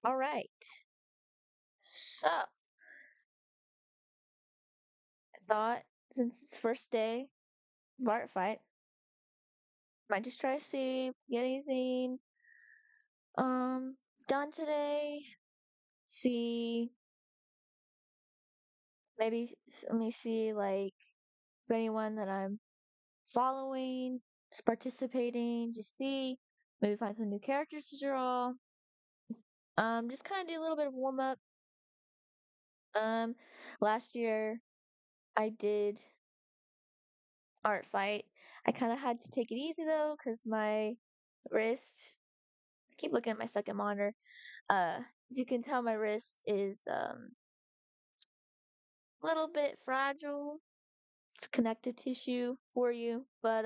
All right. So, I thought since it's first day of art fight, might just try to see get anything done today. See maybe let me see like if anyone that I'm following is participating. Just see maybe find some new characters to draw. Just kind of do a little bit of warm up. Um, last year I did art fight. I kind of had to take it easy though, because my wrist. I keep looking at my second monitor. As you can tell, my wrist is a little bit fragile. It's connective tissue for you, but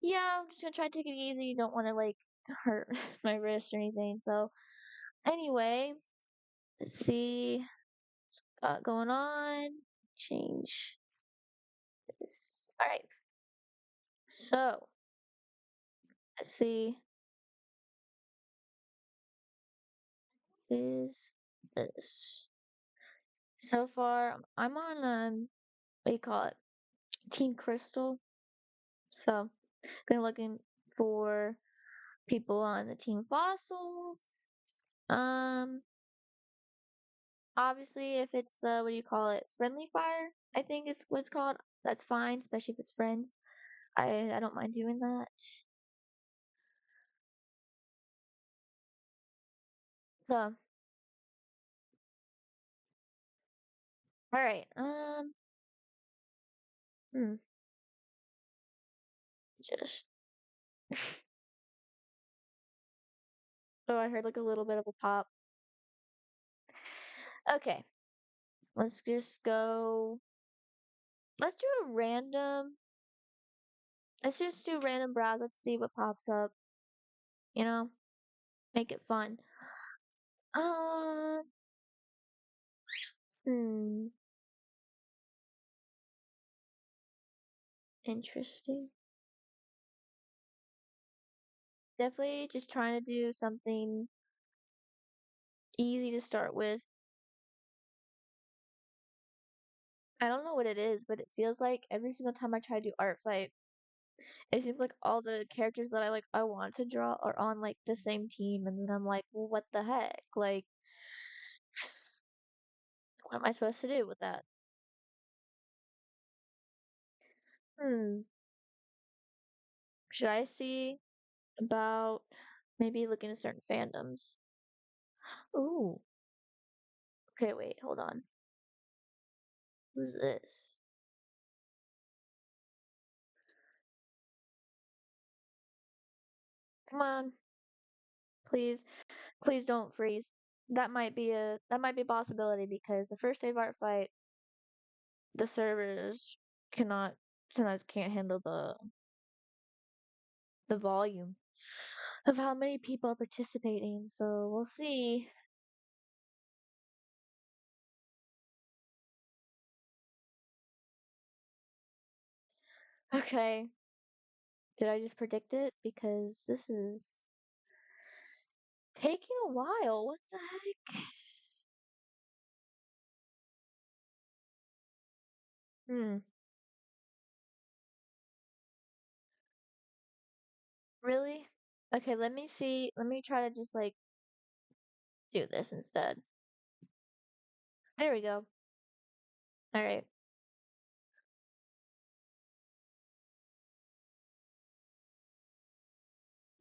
yeah, I'm just gonna try to take it easy. Don't want to like hurt my wrist or anything. So anyway, let's see what's got going on. Change this. All right. So let's see. Is this so far? I'm on what do you call it? Team Crystal. So been looking for people on the Team Fossils. Um, obviously, if it's what do you call it? Friendly fire, I think is what it's called. That's fine, especially if it's friends. I don't mind doing that. So, all right. Hmm, just oh, I heard like a little bit of a pop. Okay, let's just go. Let's do a random. Let's just do random browse. Let's see what pops up. You know, make it fun. Uh, hmm, interesting. Definitely just trying to do something easy to start with. I don't know what it is, but it feels like every single time I try to do art fight, it seems like all the characters that I want to draw are on like the same team, and then I'm like, well, what the heck? Like, what am I supposed to do with that? Hmm. Should I see about maybe looking at certain fandoms? Ooh. Okay, wait, hold on. Who's this? Come on, please, please don't freeze. That might be a possibility because the first day of art fight, the servers cannot sometimes can't handle the volume of how many people are participating. So we'll see. Okay, did I just predict it? Because this is taking a while. What the heck? Hmm. Really? Okay, let me see. Let me try to just like do this instead. There we go. All right.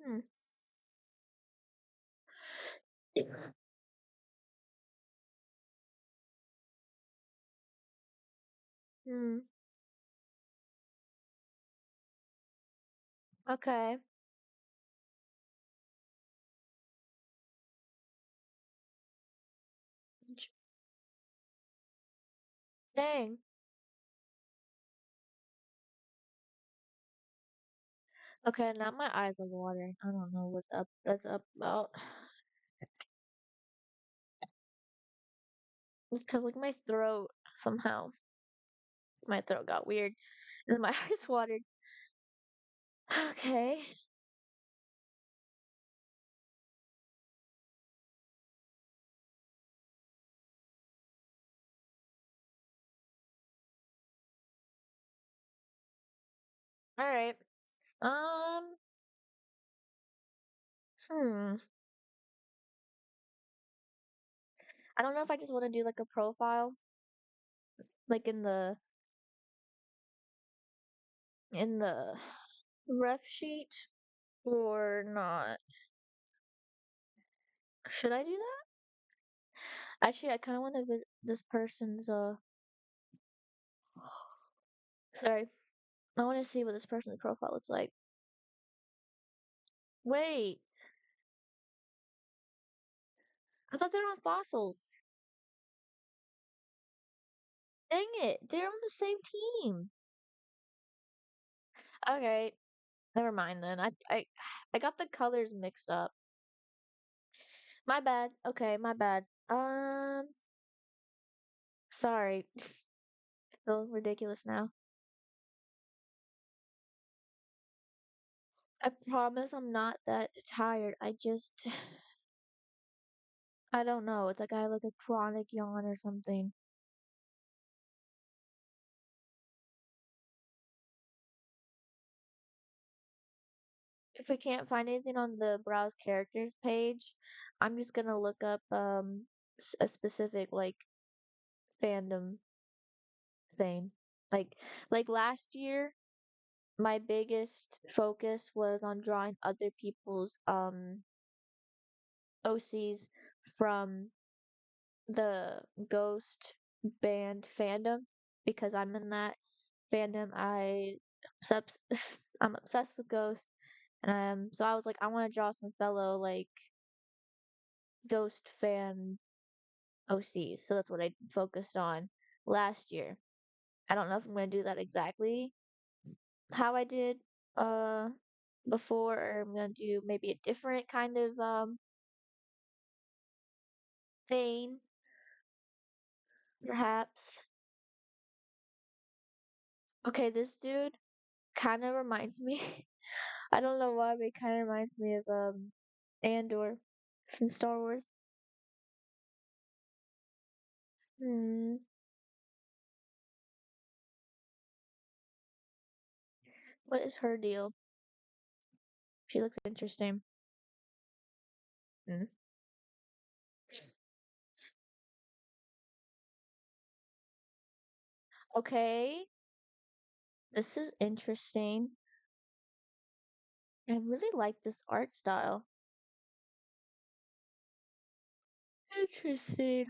Hmm. Hmm. Okay. Dang. Okay, now my eyes are watering. I don't know what that's up about. It's because like my throat somehow my throat got weird and then my eyes watered. Okay. All right. Um, hmm. I don't know if I just want to do like a profile, like in the ref sheet or not. Should I do that? Actually, I kind of want to visit this person's sorry. I want to see what this person's profile looks like. Wait, I thought they were on fossils. Dang it, they're on the same team. Okay, never mind then. I got the colors mixed up. My bad. Okay, my bad. Sorry. I feel ridiculous now. I promise I'm not that tired. I just I don't know. It's like I have like a chronic yawn or something. If we can't find anything on the browse characters page, I'm just gonna look up a specific like fandom thing. Like like last year, my biggest focus was on drawing other people's OCs from the Ghost band fandom because I'm in that fandom. I'm obsessed with Ghost, and so I was like, I want to draw some fellow like Ghost fan OCs. So that's what I focused on last year. I don't know if I'm gonna do that exactly how I did uh before, or I'm gonna do maybe a different kind of thing, perhaps. Okay, this dude kind of reminds me. I don't know why, but it kind of reminds me of Andor from Star Wars. Hmm, what is her deal? She looks interesting. Hmm. Okay, this is interesting. I really like this art style. Interesting.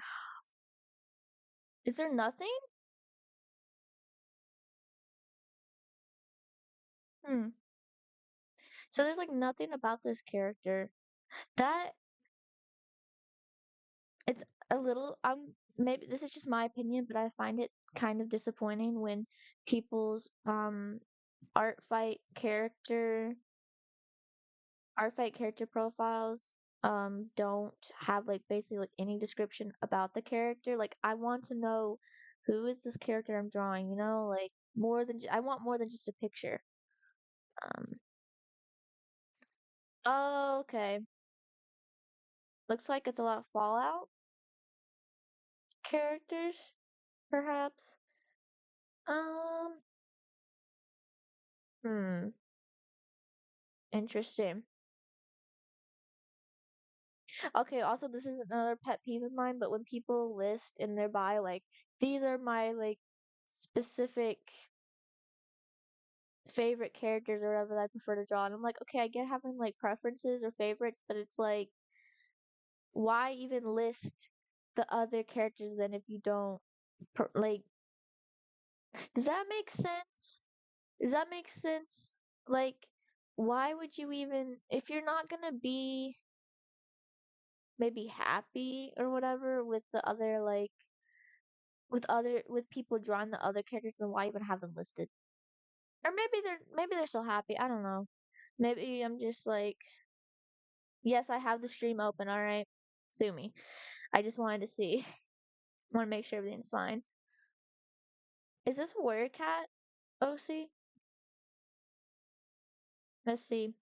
Is there nothing? Hmm. So there's like nothing about this character that it's a little maybe this is just my opinion, but I find it kind of disappointing when people's art fight character art fight character profiles don't have like basically like any description about the character. Like I want to know who is this character I'm drawing, you know? Like more than I want more than just a picture. Um oh, okay. Looks like it's a lot of Fallout characters, perhaps. Um, hmm, interesting. Okay, also this is another pet peeve of mine, but when people list in their bio like these are my like specific favorite characters or whatever that I prefer to draw, and I'm like, okay, I get having like preferences or favorites, but it's like why even list the other characters then if you don't like does that make sense? Does that make sense? Like why would you even if you're not gonna be maybe happy or whatever with the other like with people drawing the other characters, then why even have them listed? Or maybe they're still happy. I don't know. Maybe I'm just like, yes, I have the stream open. All right, sue me. I just wanted to see. Want to make sure everything's fine. Is this Warrior Cat? OC? Let's see.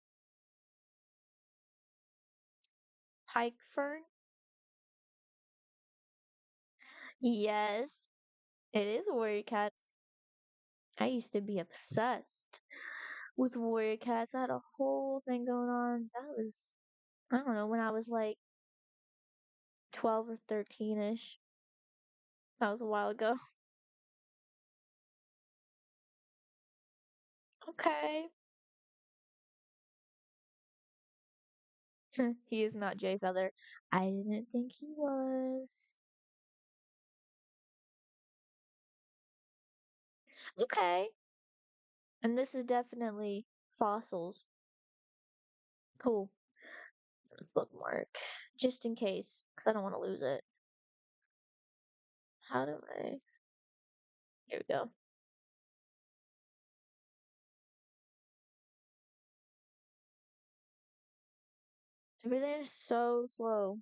Pike Fern? Yes, it is Warrior Cats. I used to be obsessed. with warrior cats. I had a whole thing going on. That was, I don't know, when I was like 12 or 13-ish. That was a while ago. Okay. He is not Jay Feather. I didn't think he was. Okay. And this is definitely fossils. Cool. Bookmark. Just in case, because I don't want to lose it. How do I? Here we go. Everything is so slow.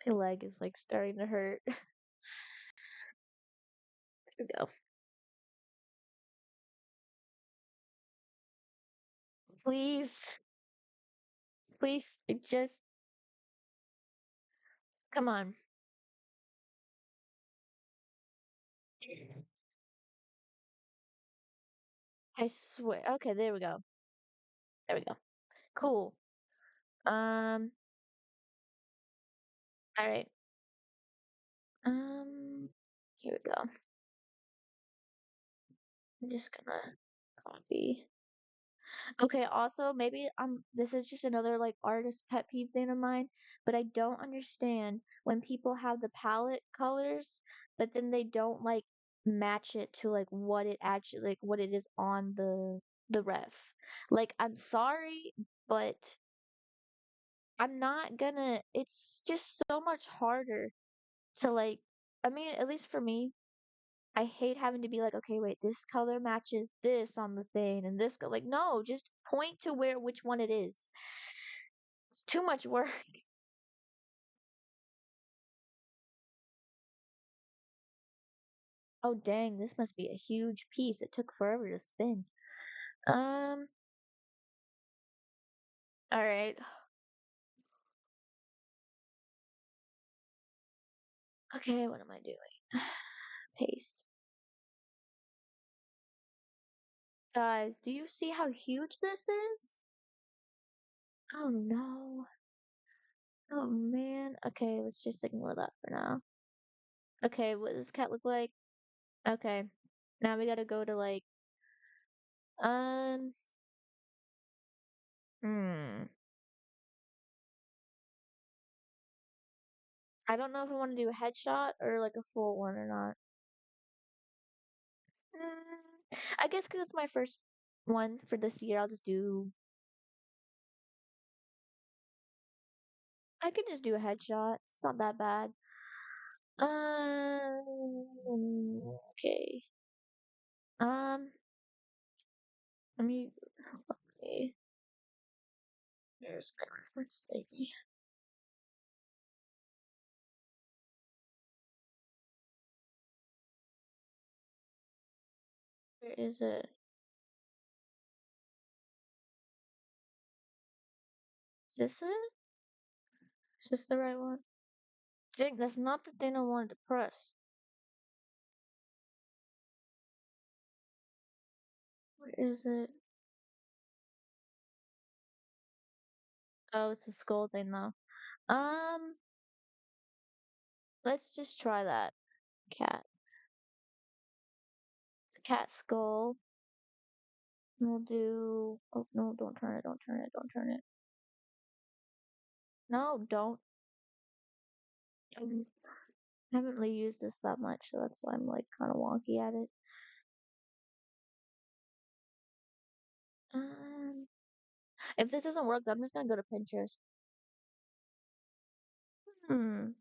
My leg is like starting to hurt. Here we go. Please, please, it just come on. I swear. Okay, there we go. There we go. Cool. Um. All right. Here we go. I'm just gonna copy. Okay, also maybe this is just another like artist pet peeve thing of mine, but I don't understand when people have the palette colors, but then they don't like match it to like what it actually like what it is on the ref. Like I'm sorry, but I'm not gonna it's just so much harder to like I mean, at least for me, I hate having to be like, okay, wait, this color matches this on the thing and this like no, just point to where which one it is. It's too much work. Oh dang, this must be a huge piece. It took forever to spin. Um, all right. Okay, what am I doing? Paste. Guys, do you see how huge this is? Oh no. Oh man. Okay, let's just ignore that for now. Okay, what does this cat look like? Okay. Now we gotta go to like um hmm. I don't know if I want to do a headshot or like a full one or not. I guess because it's my first one for this year, I'll just do. I can just do a headshot. It's not that bad. Okay. Um, let me. Okay. There's my reference thing. Where is it? Is this it? Is this the right one? Dang, that's not the thing I wanted to press. Where is it? Oh, it's a skull thing though. Um, let's just try that. Cat. It's a cat skull. We'll do. Oh no! Don't turn it! Don't turn it! Don't turn it! No, don't. Um, I haven't really used this that much, so that's why I'm like kind of wonky at it. Um, if this doesn't work, I'm just gonna go to Pinterest. Hmm.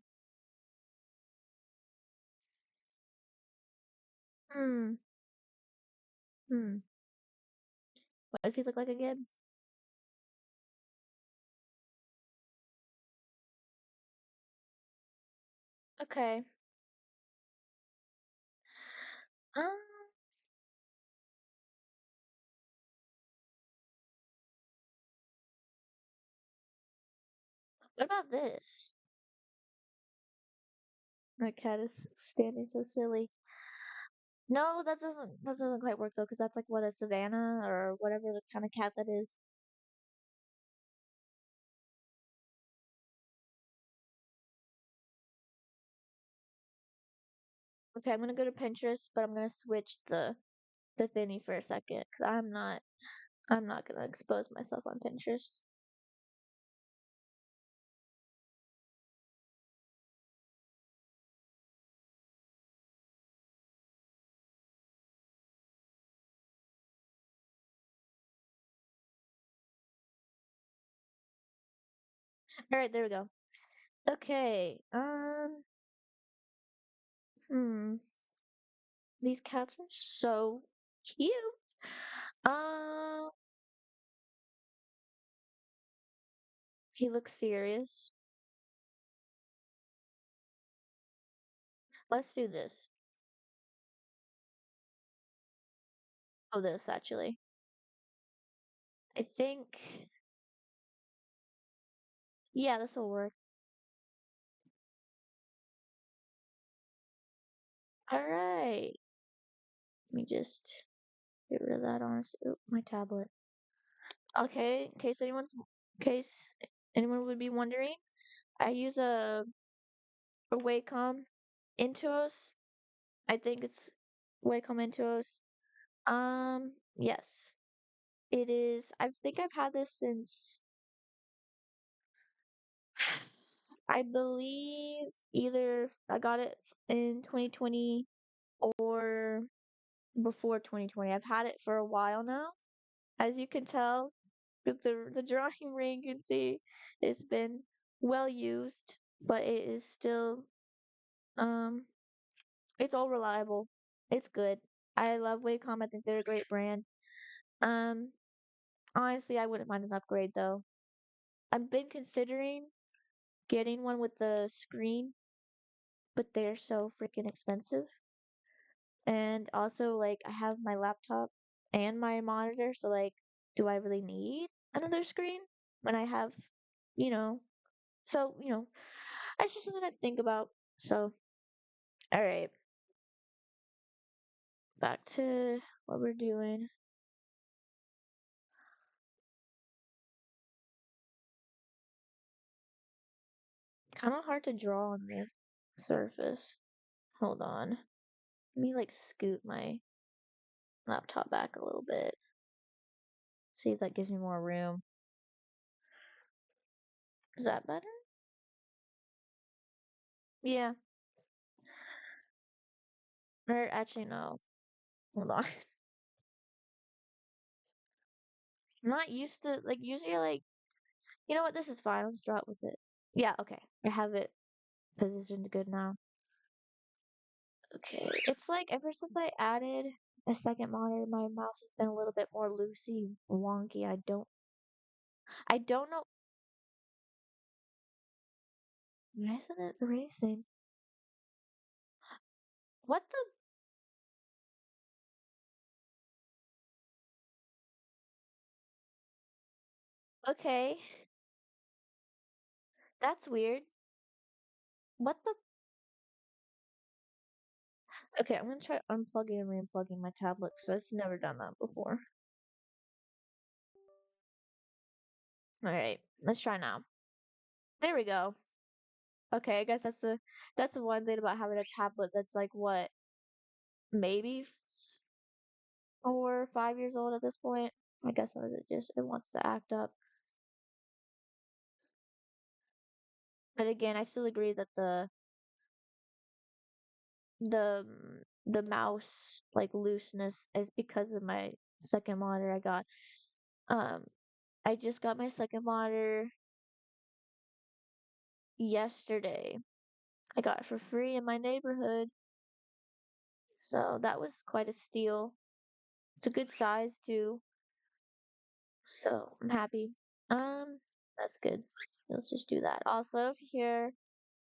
Hmm. Hmm. What does he look like again? Okay. Um. What about this? My cat is standing so silly. No, that doesn't quite work though, because that's like what a Savannah or whatever the kind of cat that is. Okay, I'm gonna go to Pinterest, but I'm gonna switch the thingy for a second, because I'm not gonna expose myself on Pinterest. All right, there we go. Okay. Hmm. These cats are so cute. Um, he looks serious. Let's do this. Oh, this actually. I think, yeah, this will work. All right. Let me just get rid of that on my tablet. Okay, in case anyone would be wondering, I use a Wacom Intuos. I think it's Wacom Intuos. Yes, it is. I think I've had this since I believe either I got it in 2020 or before 2020. I've had it for a while now. As you can tell, with the drawing ring, you can see it's been well used, but it is still um it's all reliable. It's good. I love Wacom. I think they're a great brand. Um, honestly, I wouldn't mind an upgrade though. I've been considering getting one with the screen, but they're so freaking expensive. And also, like, I have my laptop and my monitor, so like, do I really need another screen when I have, you know? So, that's just something I think about. So, all right, back to what we're doing. Kind of hard to draw on the surface. Hold on. Let me like scoot my laptop back a little bit. See if that gives me more room. Is that better? Yeah. Or actually, no. Hold on. I'm not used to like usually I like you know what, this is fine. Let's draw it with it. Yeah, okay. I have it positioned good now. Okay. It's like ever since I added a second monitor, my mouse has been a little bit more loosey wonky. I don't know why isn't it erasing? What the okay. That's weird. What the okay, I'm gonna try unplugging and re-unplugging my tablet because I've never done that before. Alright, let's try now. There we go. Okay, I guess that's the one thing about having a tablet that's like what, maybe 4 or 5 years old at this point. I guess it wants to act up. But again, I still agree that the mouse like looseness is because of my second monitor I got. Um, I just got my second monitor yesterday. I got it for free in my neighborhood, so that was quite a steal. It's a good size too, so I'm happy. Um, that's good. Let's just do that. Also, if you hear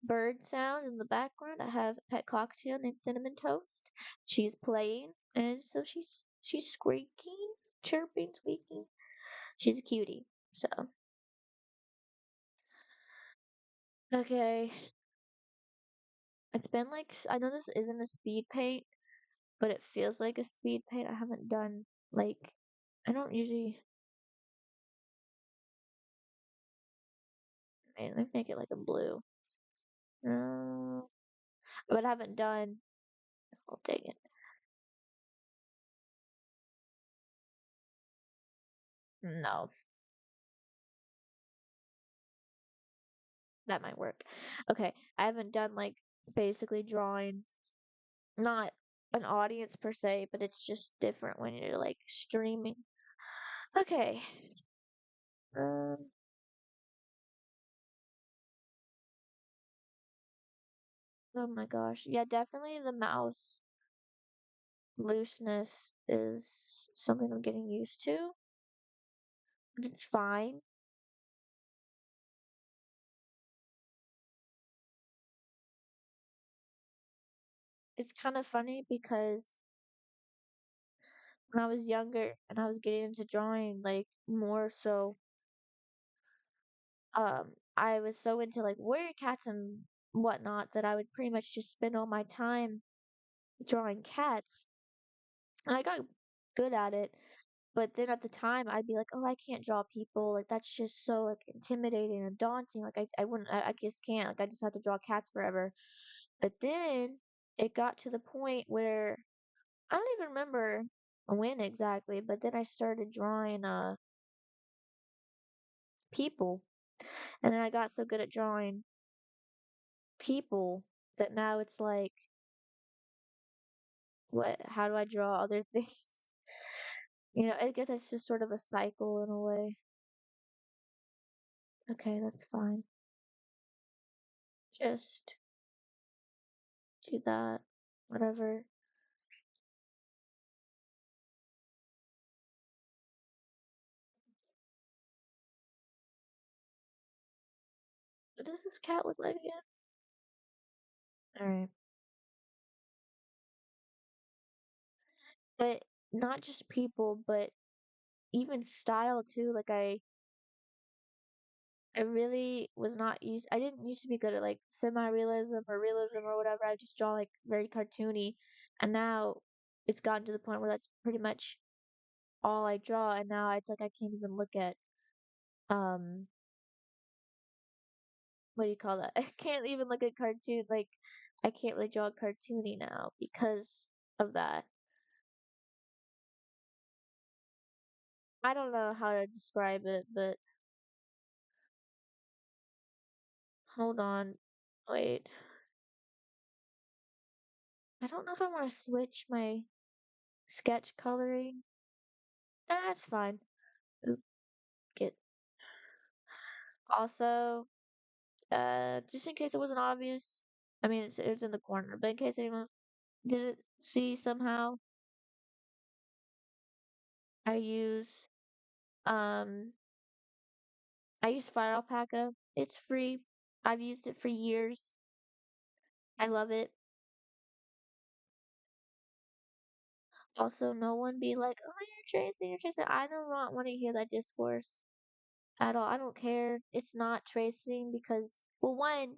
bird sound in the background, I have a pet cocktail named Cinnamon Toast. She's playing, and so she's squeaking, chirping, squeaking. She's a cutie. So, okay. It's been like I know this isn't a speed paint, but it feels like a speed paint. I haven't done like I don't usually. Wait, let me make it like a blue. Uh, but I haven't done. Oh dang it! No, that might work. Okay, I haven't done like basically drawing, not an audience per se, but it's just different when you're like streaming. Okay. Um, oh my gosh. Yeah, definitely the mouse looseness is something I'm getting used to, but it's fine. It's kind of funny because when I was younger and I was getting into drawing like more so, I was so into like warrior cats and whatnot that I would pretty much just spend all my time drawing cats. And I got good at it. But then at the time, I'd be like, oh, I can't draw people. Like, that's just so, like, intimidating and daunting. Like, I wouldn't, I just can't. Like, I just have to draw cats forever. But then it got to the point where I don't even remember when exactly, but then I started drawing, people. And then I got so good at drawing people that now it's like, how do I draw other things? I guess it's just sort of a cycle in a way. Okay, that's fine. Just do that. Whatever. What does this cat look like again? Alright. But not just people, but even style too. Like I really was not used I didn't used to be good at like semi-realism or realism or whatever. I just draw like very cartoony. And now it's gotten to the point where that's pretty much all I draw, and now it's like I can't even look at um what do you call that? I can't even look at cartoon like I can't really draw cartoony now because of that. I don't know how to describe it, but hold on. Wait. I don't know if I want to switch my sketch coloring. That's fine. Oop, get. Also, just in case it wasn't obvious, I mean, it's in the corner, but in case anyone didn't see somehow, I use, um, I use Fire Alpaca. It's free. I've used it for years. I love it. Also, no one be like, oh, you're tracing, you're tracing. I do not want to hear that discourse at all. I don't care. It's not tracing because, well, one,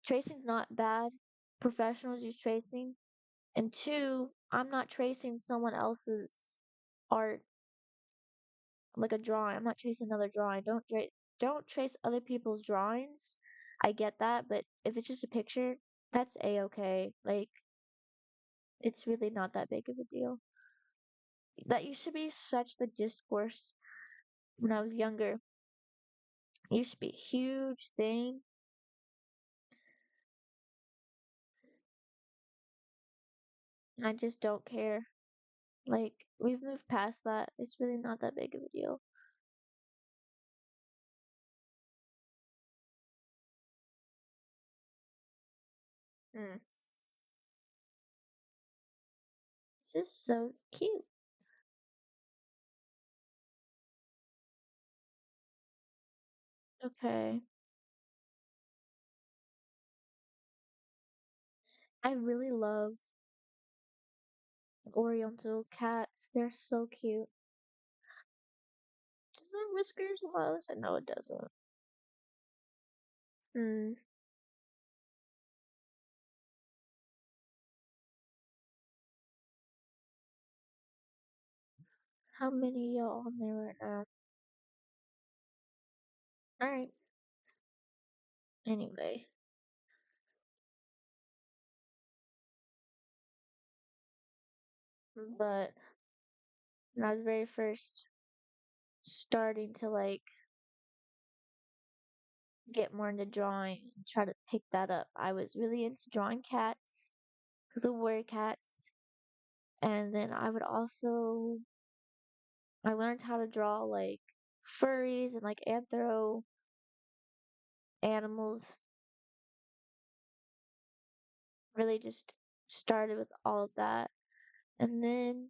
tracing's not bad. Professionals use tracing. And two, I'm not tracing someone else's art, like a drawing. I'm not tracing another drawing. Don't trace other people's drawings. I get that, but if it's just a picture, that's a-okay. Like, it's really not that big of a deal. That used to be such the discourse when I was younger. It used to be a huge thing, and I just don't care. Like, we've moved past that. It's really not that big of a deal. Mm. This is so cute. Okay. I really love Oriental cats. They're so cute. Does it have whiskers on the other side? No, it doesn't. Hmm. How many y'all on there right now? Alright. Anyway, but when I was very first starting to like get more into drawing and try to pick that up, I was really into drawing cats because of were cats. And then I learned how to draw like furries and like anthro animals. Really just started with all of that. And then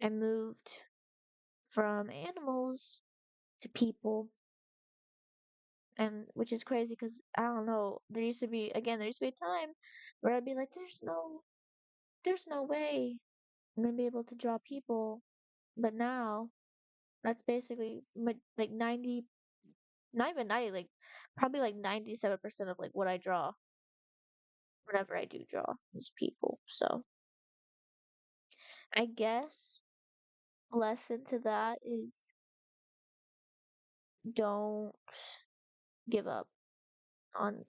I moved from animals to people, and which is crazy because I don't know. There used to be a time where I'd be like, there's no way I'm gonna be able to draw people. But now that's basically like 90, not even 90, like probably like 97% of like what I draw whenever I do draw is people. So I guess lesson to that is don't give up on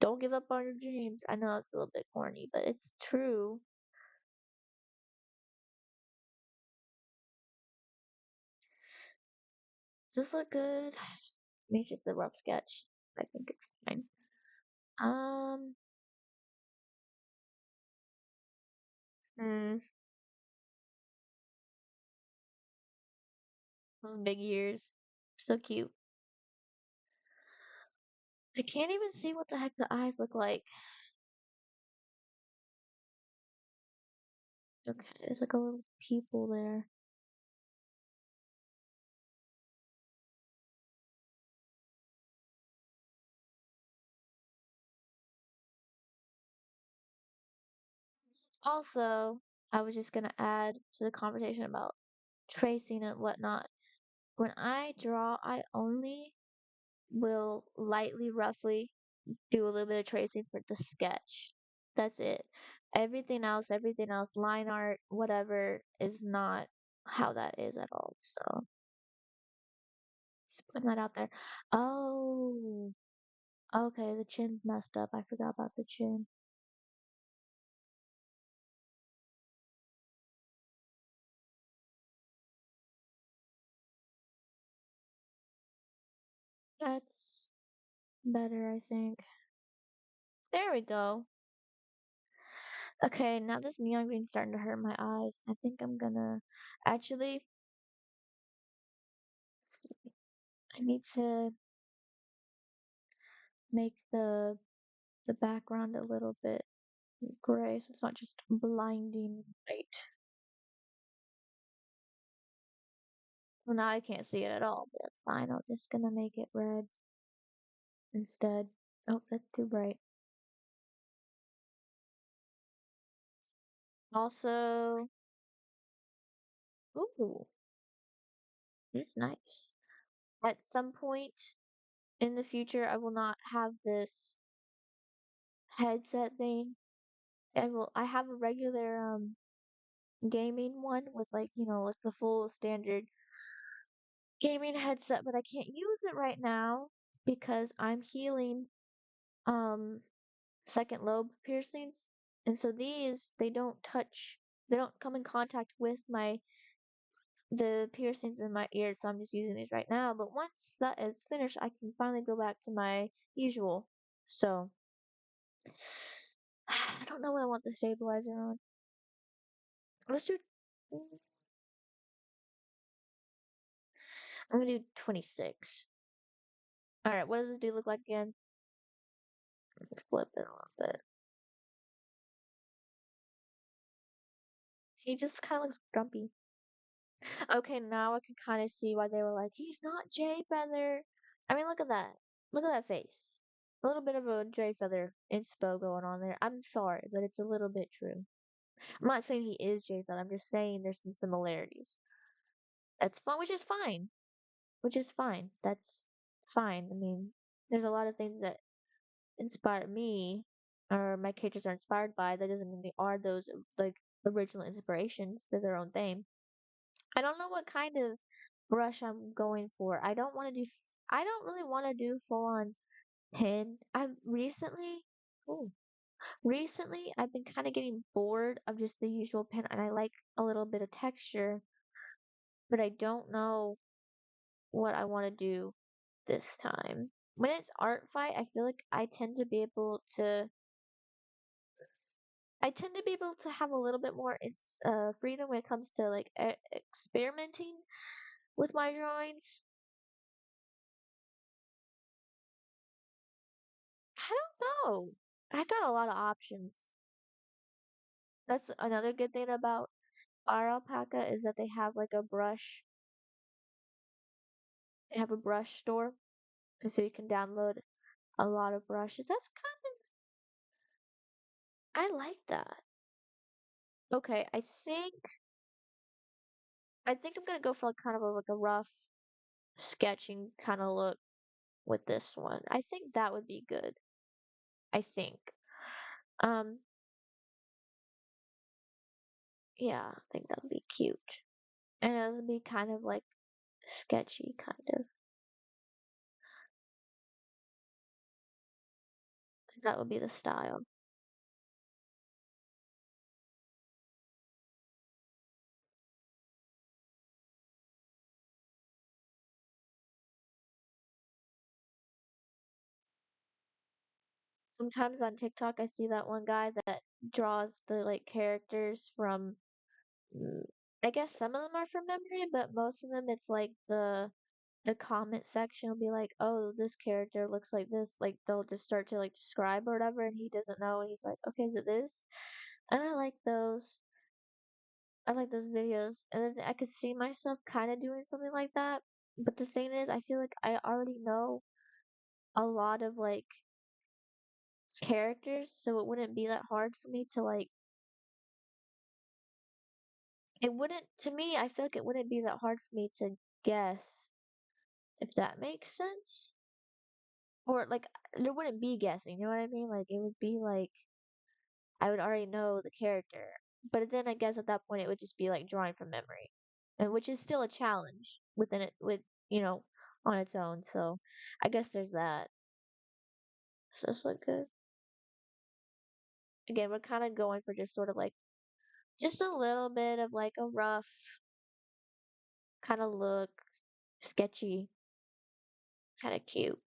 don't give up on your dreams. I know it's a little bit corny, but it's true. Does this look good? I mean, it's just a rough sketch. I think it's fine. Um, hmm, those big ears. So cute. I can't even see what the heck the eyes look like. Okay, there's like a little pupil there. Also, I was just gonna add to the conversation about tracing and whatnot. When I draw, I only will lightly, roughly do a little bit of tracing for the sketch. That's it. Everything else, line art, whatever, is not how that is at all. So just putting that out there. Oh, okay, the chin's messed up. I forgot about the chin. That's better, I think. There we go. Okay, now this neon green's starting to hurt my eyes. I think I'm gonna actually I need to make the background a little bit gray so it's not just blinding light. Well, now I can't see it at all, but that's fine. I'm just gonna make it red instead. Oh, that's too bright. Also, ooh, it's nice. At some point in the future, I will not have this headset thing. I have a regular gaming one with like, like the full standard gaming headset, but I can't use it right now because I'm healing um second lobe piercings. And so they don't come in contact with the piercings in my ears, so I'm just using these right now. But once that is finished, I can finally go back to my usual. So I don't know what I want the stabilizer on. Let's do. I'm gonna do 26. All right, what does this dude look like again? Let's flip it a little bit. He just kind of looks grumpy. Okay, now I can kind of see why they were like, he's not Jay Feather. I mean, look at that. Look at that face. A little bit of a Jay Feather inspo going on there. I'm sorry, but it's a little bit true. I'm not saying he is Jay Feather. I'm just saying there's some similarities. That's fine, which is fine. Which is fine. That's fine. I mean, there's a lot of things that inspire me, or my characters are inspired by. That doesn't mean they are those like original inspirations. They're their own thing. I don't know what kind of brush I'm going for. I don't really want to do full on pen. Ooh, recently I've been kind of getting bored of just the usual pen and I like a little bit of texture, but I don't know what I want to do this time. When it's art fight, I feel like I tend to be able to have a little bit more freedom when it comes to like experimenting with my drawings. I don't know. I got a lot of options. That's another good thing about our alpaca is that they have a brush store, and so you can download a lot of brushes. I like that. Okay, I think I'm gonna go for like kind of like a rough sketching kind of look with this one. I think that would be good. I think. Um, yeah, I think that would be cute. And it would be kind of like sketchy, kind of. That would be the style. Sometimes on TikTok, I see that one guy that draws the like characters from. mm, I guess some of them are from memory, but most of them it's like the comment section will be like, "Oh, this character looks like this." Like they'll just start to like describe or whatever, and he doesn't know, and he's like, "Okay, is it this?" And I like those. I like those videos, and then I could see myself kind of doing something like that. But the thing is, I feel like I already know a lot of like characters, so it wouldn't be that hard for me to like. It wouldn't, to me, I feel like it wouldn't be that hard for me to guess, if that makes sense. Or like, there wouldn't be guessing, you know what I mean? Like, it would be like, I would already know the character. But then I guess at that point, it would just be like drawing from memory, and which is still a challenge within it, you know, on its own. So I guess there's that. So it's like good. Again, we're kind of going for just sort of like, just a little bit of like a rough kind of look, sketchy, kind of cute.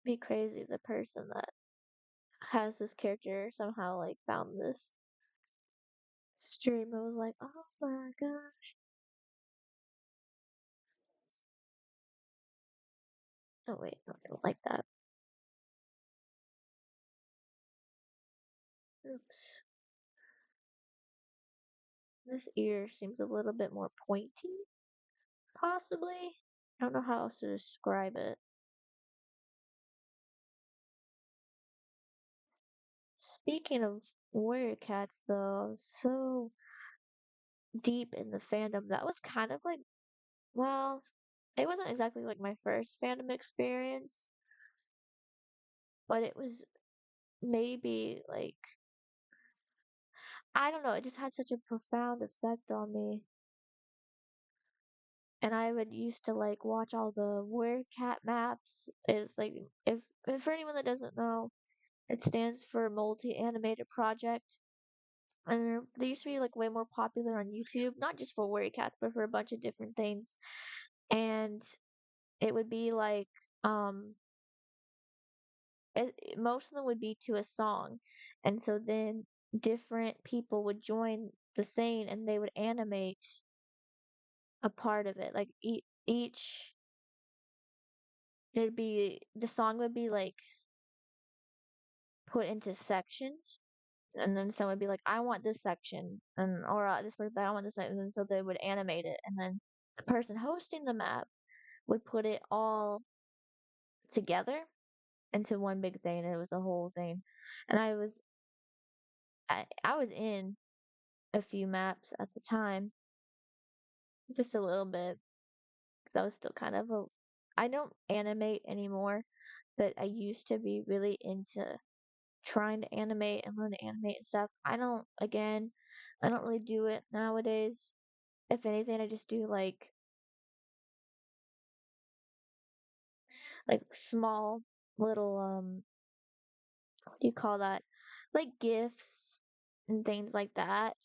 Be crazy the person that has this character somehow like found this stream and was like, oh my god. Oh wait, no, I don't like that. Oops. This ear seems a little bit more pointy, possibly. I don't know how else to describe it. Speaking of warrior cats, though, so deep in the fandom, that was kind of like, well, it wasn't exactly like my first fandom experience, but it was maybe like, I don't know, it just had such a profound effect on me. And I would used to like watch all the Warrior Cat maps. It's like if for anyone that doesn't know, it stands for Multi Animated Project. And they used to be like way more popular on YouTube, not just for Warrior Cats, but for a bunch of different things. And it would be like um most of them would be to a song. And so then different people would join the thing and they would animate a part of it. Like each there'd be the song would be like put into sections, and then someone would be like, I want this section, and or this person, I want this section, and then so they would animate it, and then the person hosting the map would put it all together into one big thing, and it was a whole thing. And I was in a few maps at the time, just a little bit, because I was still kind of a. I don't animate anymore, but I used to be really into trying to animate and learn to animate and stuff. I don't really do it nowadays. If anything, I just do like small little what do you call that? Like gifs and things like that.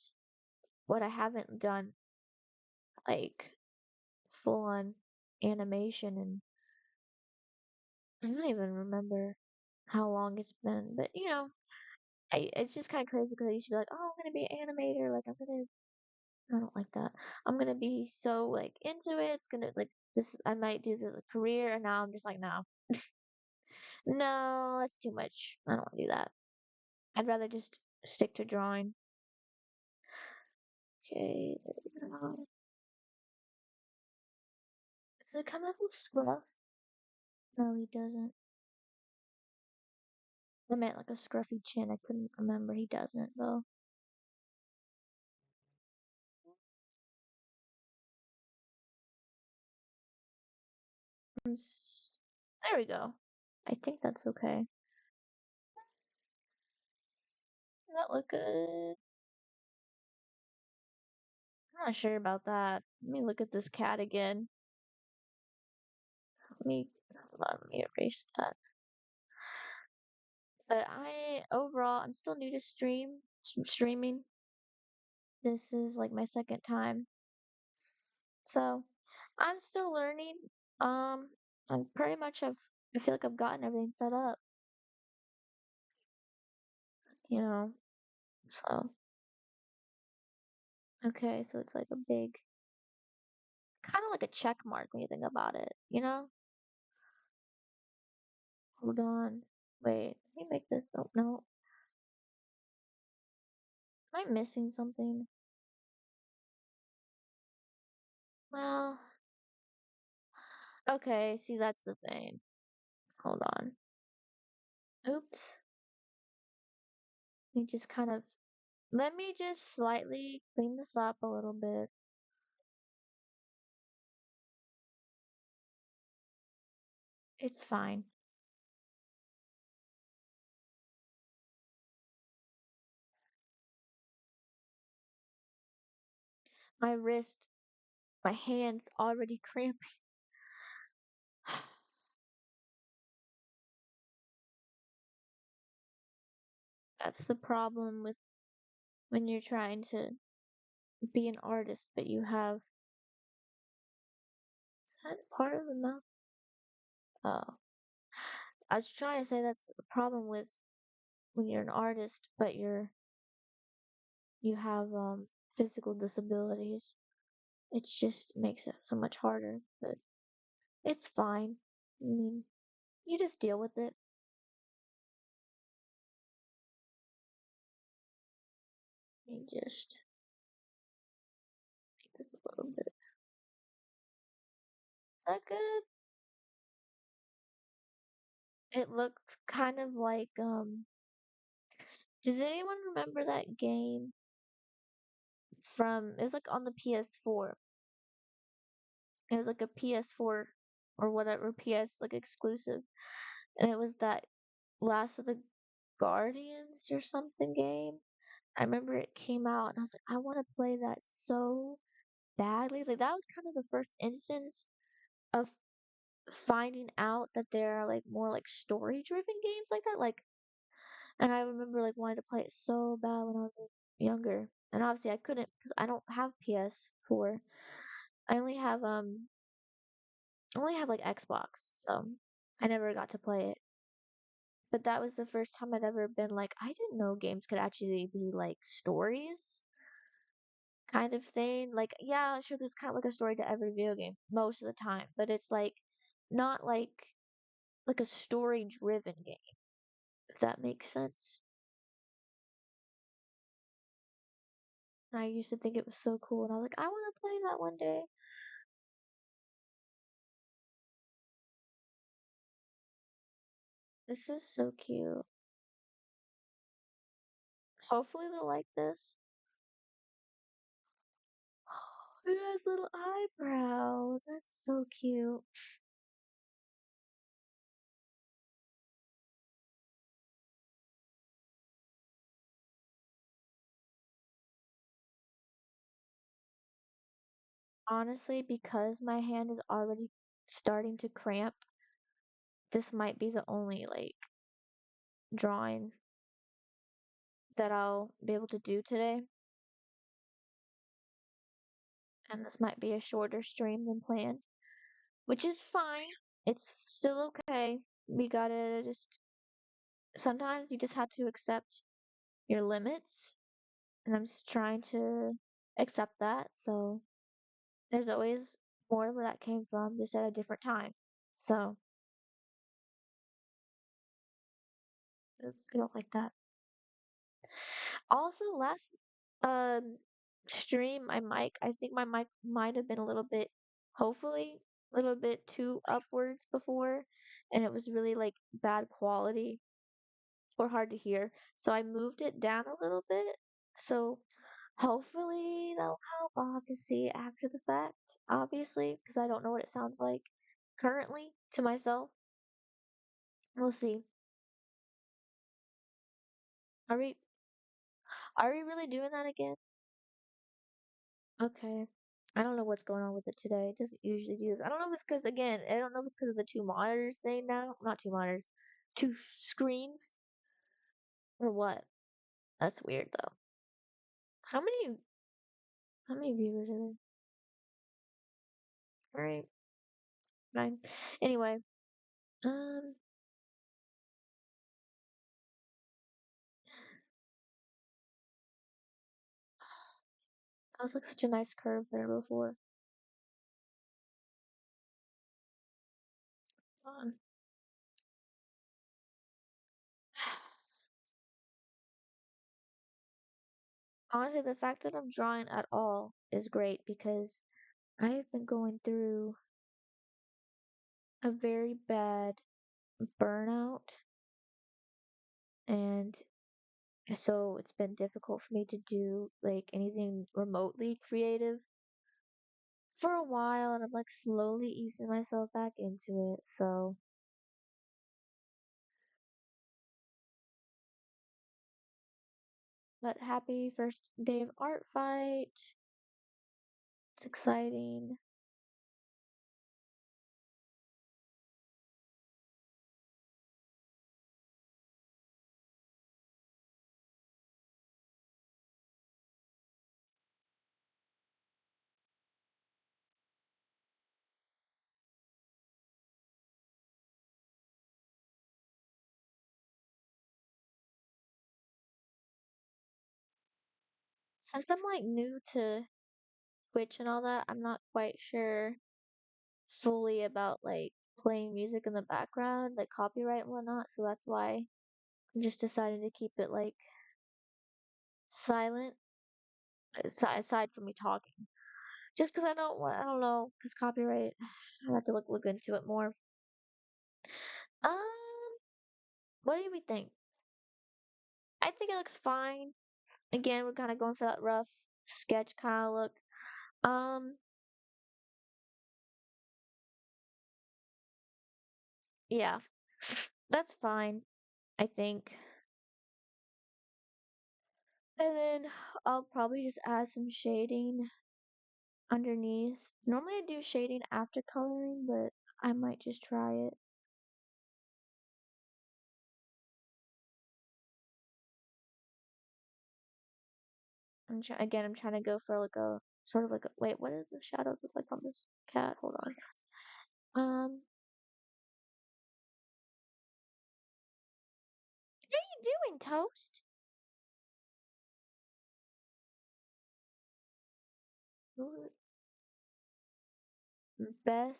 What I haven't done like full on animation, and I don't even remember how long it's been. But it's just kind of crazy because I used to be like, oh, I'm gonna be an animator. Like I don't like that. I'm gonna be so like into it. It's gonna like this. I might do this as a career, and now I'm just like, no, no, that's too much. I don't want to do that. I'd rather just stick to drawing. Okay, there we go. Does it kind of have scruff? No, he doesn't. I meant like a scruffy chin. I couldn't remember. He doesn't though. There we go. I think that's okay. Does that look good? I'm not sure about that. Let me look at this cat again. Hold on, let me erase that. But I'm still new to streaming. This is like my second time. So, I'm still learning. Um, I'm pretty much I feel like I've gotten everything set up, you know. So, okay, so it's like a big, kind of like a check mark when you think about it? Hold on. Wait, let me make this. Oh, no. Am I missing something? Well, okay, see, that's the thing. Hold on. Oops. Let me just slightly clean this up a little bit. It's fine. My wrist, my hands already cramping. That's the problem with when you're trying to be an artist, but is that part of the mouth? Oh. I was trying to say that's a problem with when you're an artist, but you have physical disabilities. It just makes it so much harder, but it's fine. I mean, you just deal with it. Let me just make this a little bit. Is that good? It looked kind of like does anyone remember that game it was like on the PS4. It was like a PS4 or whatever PS like exclusive. And it was that Last of the Guardians or something game. I remember it came out and I was like, I want to play that so badly. Like that was kind of the first instance of finding out that there are like more like story driven games like that. And I remember like wanting to play it so bad when I was younger. And obviously I couldn't because I don't have PS4. I only have like Xbox, so I never got to play it. But that was the first time I'd ever been like, I didn't know games could actually be like stories kind of thing. Like, yeah, sure, there's kind of like a story to every video game most of the time, but it's like not like a story driven game, if that makes sense. And I used to think it was so cool, and I was like, I want to play that one day. This is so cute. Hopefully they'll like this. It has little eyebrows. That's so cute. Honestly, because my hand is already starting to cramp, this might be the only like drawing that I'll be able to do today. And this might be a shorter stream than planned, which is fine. It's still okay. We gotta just, sometimes you just have to accept your limits, and I'm just trying to accept that. So there's always more where that came from, just at a different time. So, oops, I don't like that. Also, last um stream, my mic, I think my mic might have been a little bit, hopefully, a little bit too upwards before, and it was really like bad quality or hard to hear. So I moved it down a little bit. So hopefully that'll help. I'll have to see after the fact, obviously, because I don't know what it sounds like currently to myself. We'll see. Are we are we really doing that again? Okay. I don't know what's going on with it today. It doesn't usually do this. I don't know if it's because, again, I don't know if it's because of the two monitors thing now. Not two monitors, two screens or what. That's weird though. How many how many viewers are there? Alright, fine. Anyway, um, that was like such a nice curve there before. Um, honestly, the fact that I'm drawing at all is great because I have been going through a very bad burnout, and so it's been difficult for me to do like anything remotely creative for a while, and I'm like slowly easing myself back into it. So, but happy first day of art fight. It's exciting. Since I'm like new to Twitch and all that, I'm not quite sure fully about like playing music in the background, like copyright and whatnot. So that's why I'm just deciding to keep it like silent, aside from me talking. Just because I don't want, I don't know, because copyright, I have to look into it more. Um, what do we think? I think it looks fine. Again, we're kind of going for that rough sketch kind of look. Um, yeah, that's fine, I think. And then I'll probably just add some shading underneath. Normally I do shading after coloring, but I might just try it. I'm trying to go for like a sort of like a, wait, what does the shadows look like on this cat? Hold on. What are you doing, Toast? Ooh, best.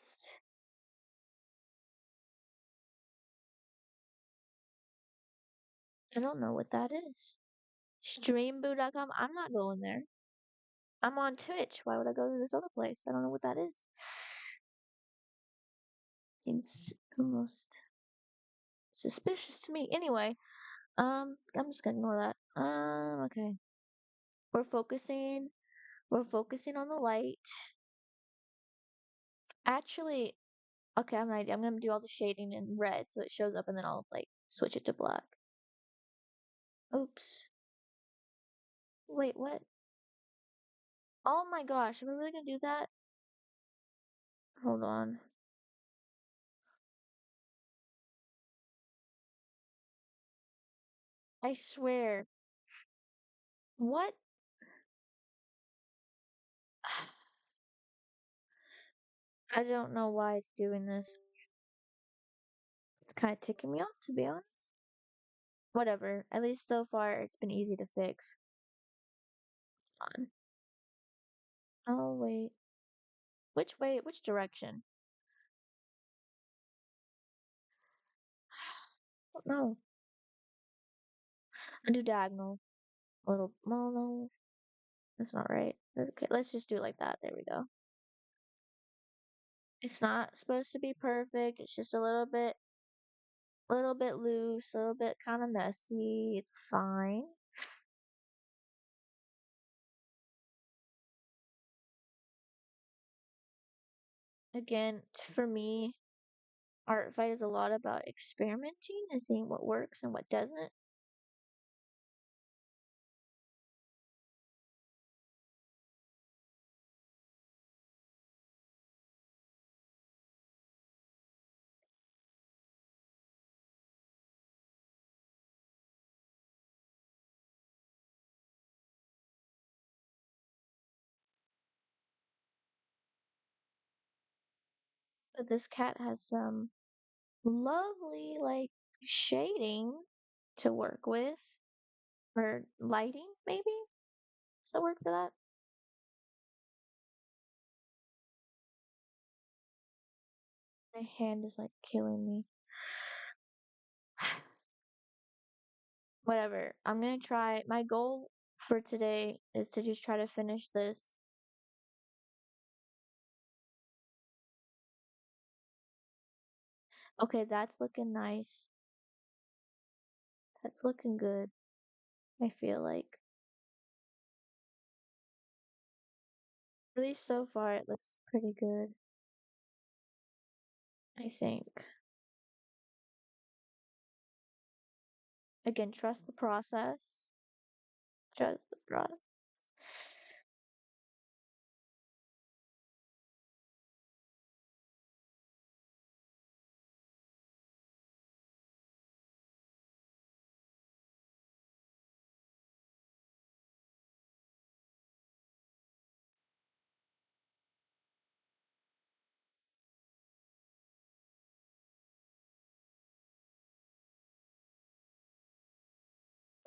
I don't know what that is. Streamboo.com. I'm not going there. I'm on Twitch. Why would I go to this other place? I don't know what that is. Seems almost suspicious to me. Anyway, I'm just gonna ignore that. Okay. We're focusing. We're focusing on the light. Actually, okay, I'm gonna do all the shading in red so it shows up, and then I'll like switch it to black. Oops. Wait, what? Oh my gosh, am I really gonna do that? Hold on. I swear. What? I don't know why it's doing this. It's kind of ticking me off, to be honest. Whatever. At least so far, it's been easy to fix. On. Oh, wait. Which way? Which direction? No. I do diagonal. A little. Well, no. That's not right. Okay, let's just do it like that. There we go. It's not supposed to be perfect. It's just little bit loose, a little bit kind of messy. It's fine. Again, for me, art fight is a lot about experimenting and seeing what works and what doesn't. But this cat has some lovely, like, shading to work with, or lighting, maybe? Does that work for that? My hand is like killing me. Whatever. I'm gonna try. My goal for today is to just try to finish this. Okay, that's looking nice. That's looking good. I feel like. At least so far, it looks pretty good. I think. Again, trust the process. Trust the process.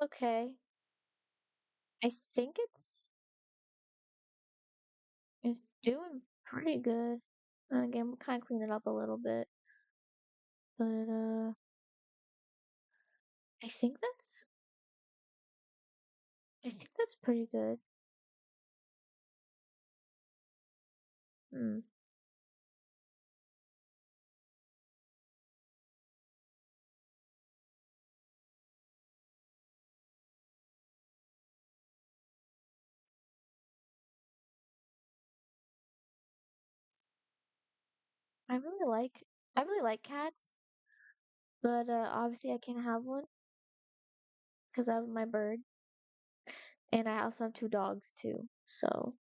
Okay. I think it's doing pretty good. Again, we'll kind of clean it up a little bit, but I think that's pretty good. Hmm. I really like I really like cats, but obviously I can't have one because I have my bird, and I also have two dogs too. So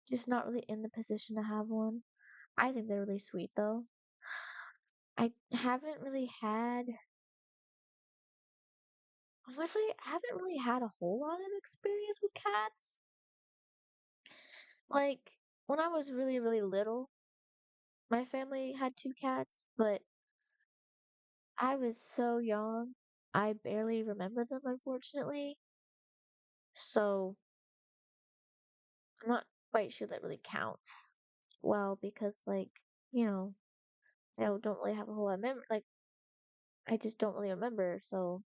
just not really in the position to have one. I think they're really sweet though. I haven't really had honestly, I haven't really had a whole lot of experience with cats. Like when I was really, really little, my family had two cats, but I was so young, I barely remember them, unfortunately. So I'm not quite sure that really counts well because, like, you know, I don't really have a whole lot of memory. Like, I just don't really remember. So,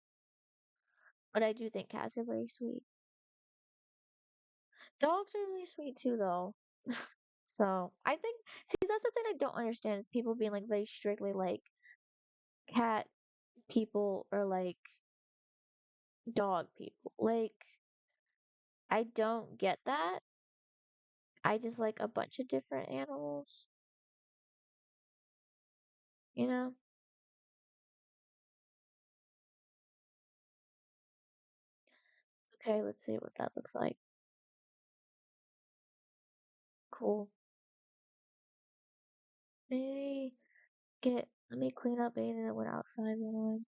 but I do think cats are very sweet. Dogs are really sweet too, though. So I think, see, that's the thing I don't understand is people being like very strictly like cat people or like dog people. Like, I don't get that. I just like a bunch of different animals, you know? Okay, let's see what that looks like. Cool. Maybe let me clean up anything that went outside one.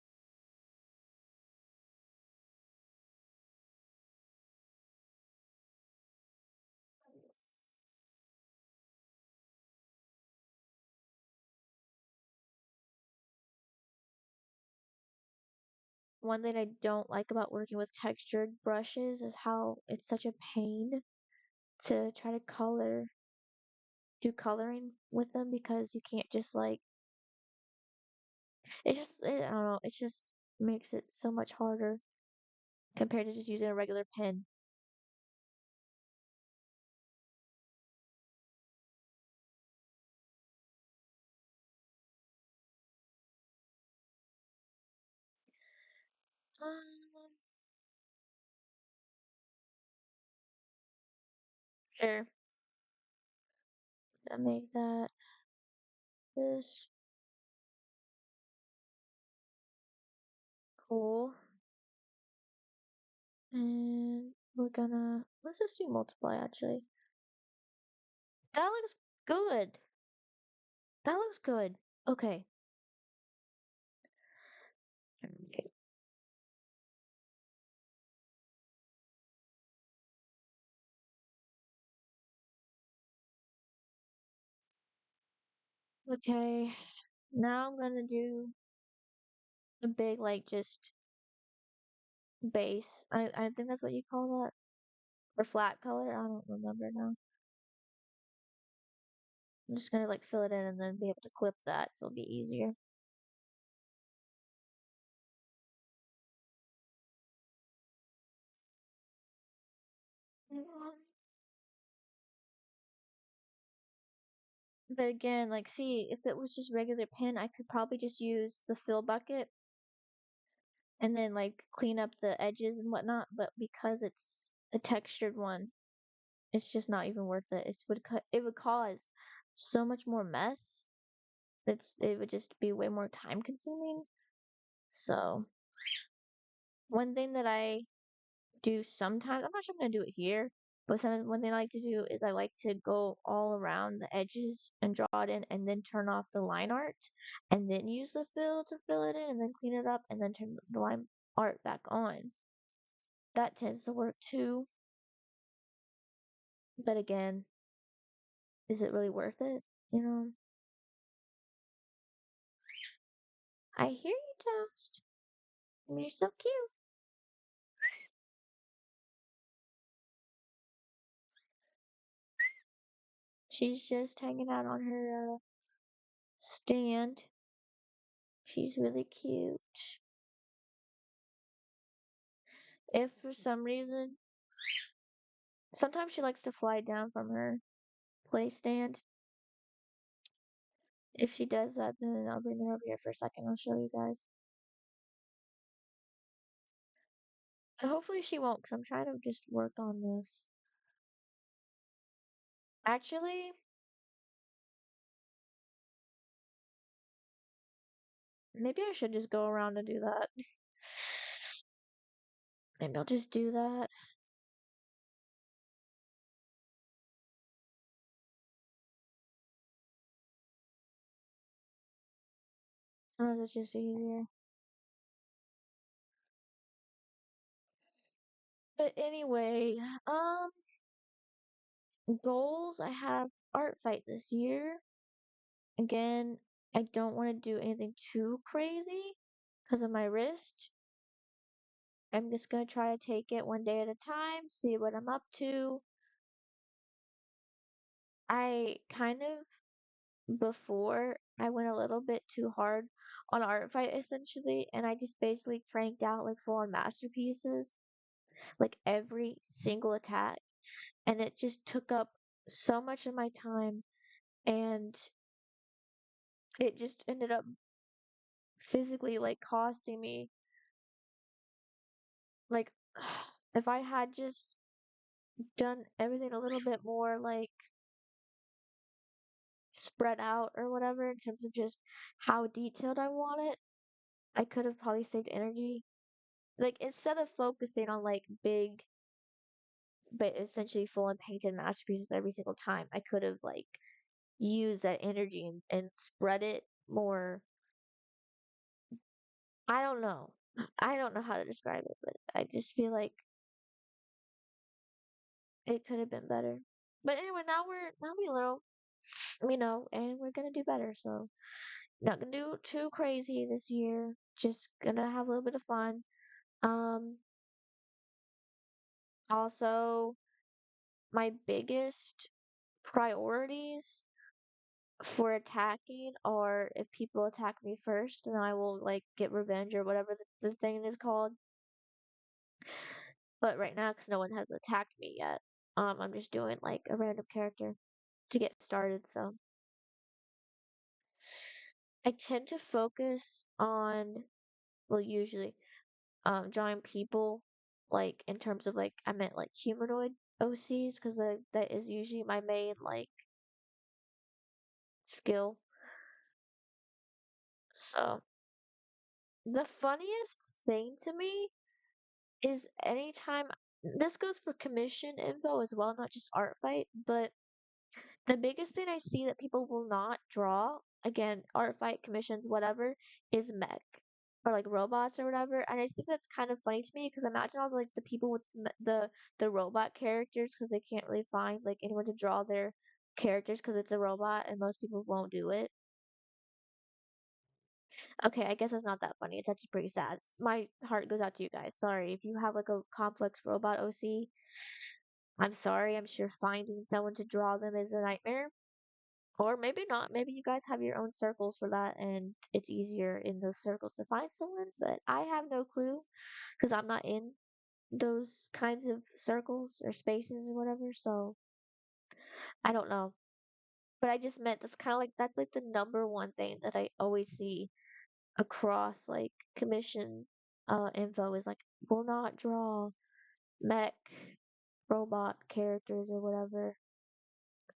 One thing I don't like about working with textured brushes is how it's such a pain to try to do coloring with them because you can't just like, I don't know, it just makes it so much harder compared to just using a regular pen. Um, Sure, that make that this cool. And let's just do multiply actually. That looks good. That looks good. Okay. Okay. Okay. Now I'm gonna do a big, like, just base. I think that's what you call that. Or flat color. I don't remember now. I'm just gonna like fill it in and then be able to clip that so it'll be easier. Mhm. But again, like, see, if it was just regular pen, I could probably just use the fill bucket and then like clean up the edges and whatnot. But because it's a textured one, it's just not even worth it. It would cause so much more mess. It would just be way more time consuming. So one thing that I do sometimes, I'm not sure I'm gonna do it here, but sometimes one thing I like to do is I like to go all around the edges and draw it in and then turn off the line art and then use the fill to fill it in and then clean it up and then turn the line art back on. That tends to work too. But again, is it really worth it? You know, I hear you, Toast. You're so cute. She's just hanging out on her stand. She's really cute. If for some reason, sometimes she likes to fly down from her play stand. If she does that, then I'll bring her over here for a second. I'll show you guys. But hopefully she won't, because I'm trying to just work on this. Actually, maybe I should just go around and do that. Maybe I'll just do that. Sometimes it's just easier. But anyway, goals. I have art fight this year. Again, I don't want to do anything too crazy because of my wrist. I'm just gonna try to take it one day at a time, see what I'm up to. I kind of before I went a little bit too hard on art fight essentially, and I just basically cranked out like full on masterpieces, like every single attack, and it just took up so much of my time, and it just ended up physically like costing me like if I had just done everything a little bit more like spread out or whatever in terms of just how detailed I want it, I could have probably saved energy. Like instead of focusing on like big but essentially full and painted masterpieces every single time. I could have like used that energy and spread it more. I don't know. I don't know how to describe it, but I just feel like it could have been better. But anyway, now we know, and we're gonna do better. So not gonna do too crazy this year. Just gonna have a little bit of fun. Um, Also, my biggest priorities for attacking are if people attack me first, then I will like get revenge or whatever the thing is called. But right now, because no one has attacked me yet, I'm just doing like a random character to get started. So I tend to focus on, well, usually, drawing people, like in terms of like I meant like humanoid OCs, because that is usually my main like skill. So the funniest thing to me is anytime this goes for commission info as well, not just art fight, but the biggest thing I see that people will not draw, again, art fight, commissions, whatever, is mech or like robots or whatever. And I think that's kind of funny to me because imagine all like the people with the robot characters because they can't really find like anyone to draw their characters because it's a robot and most people won't do it. Okay, I guess that's not that funny. It's actually pretty sad. My heart goes out to you guys. Sorry. If you have like a complex robot OC, I'm sorry. I'm sure finding someone to draw them is a nightmare. Or maybe not. Maybe you guys have your own circles for that and it's easier in those circles to find someone. But I have no clue because I'm not in those kinds of circles or spaces or whatever. So I don't know. But I just meant that's kind of like that's like the number one thing that I always see across like commission info is like will not draw mech robot characters or whatever.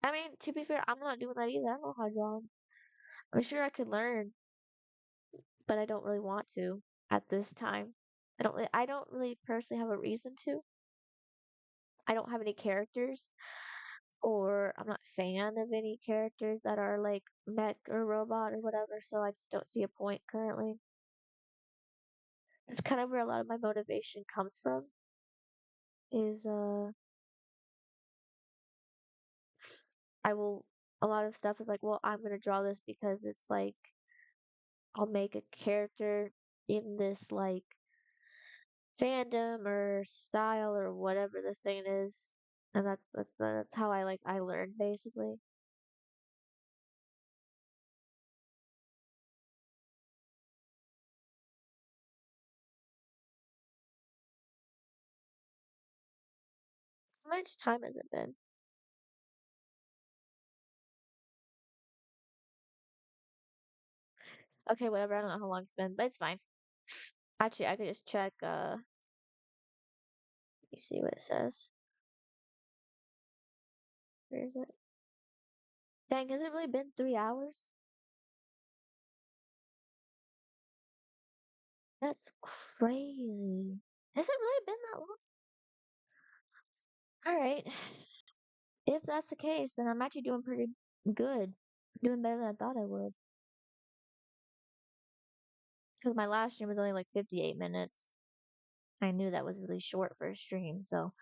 I mean, to be fair, I'm not doing that either. I don't know how to draw 'em. I'm sure I could learn, but I don't really want to at this time. I don't really personally have a reason to. I don't have any characters or I'm not a fan of any characters that are like mech or robot or whatever, so I just don't see a point currently. That's kind of where a lot of my motivation comes from is I will a lot of stuff is like, well, I'm gonna draw this because it's like I'll make a character in this like fandom or style or whatever the thing is, and that's how I learned basically. How much time has it been? Okay, whatever. I don't know how long it's been, but it's fine. Actually, I could just check. Let me see what it says. Where is it? Dang, has it really been 3 hours? That's crazy. Has it really been that long? All right. If that's the case, then I'm actually doing pretty good. Doing better than I thought I would. Because my last stream was only like 58 minutes. I knew that was really short for a stream, so.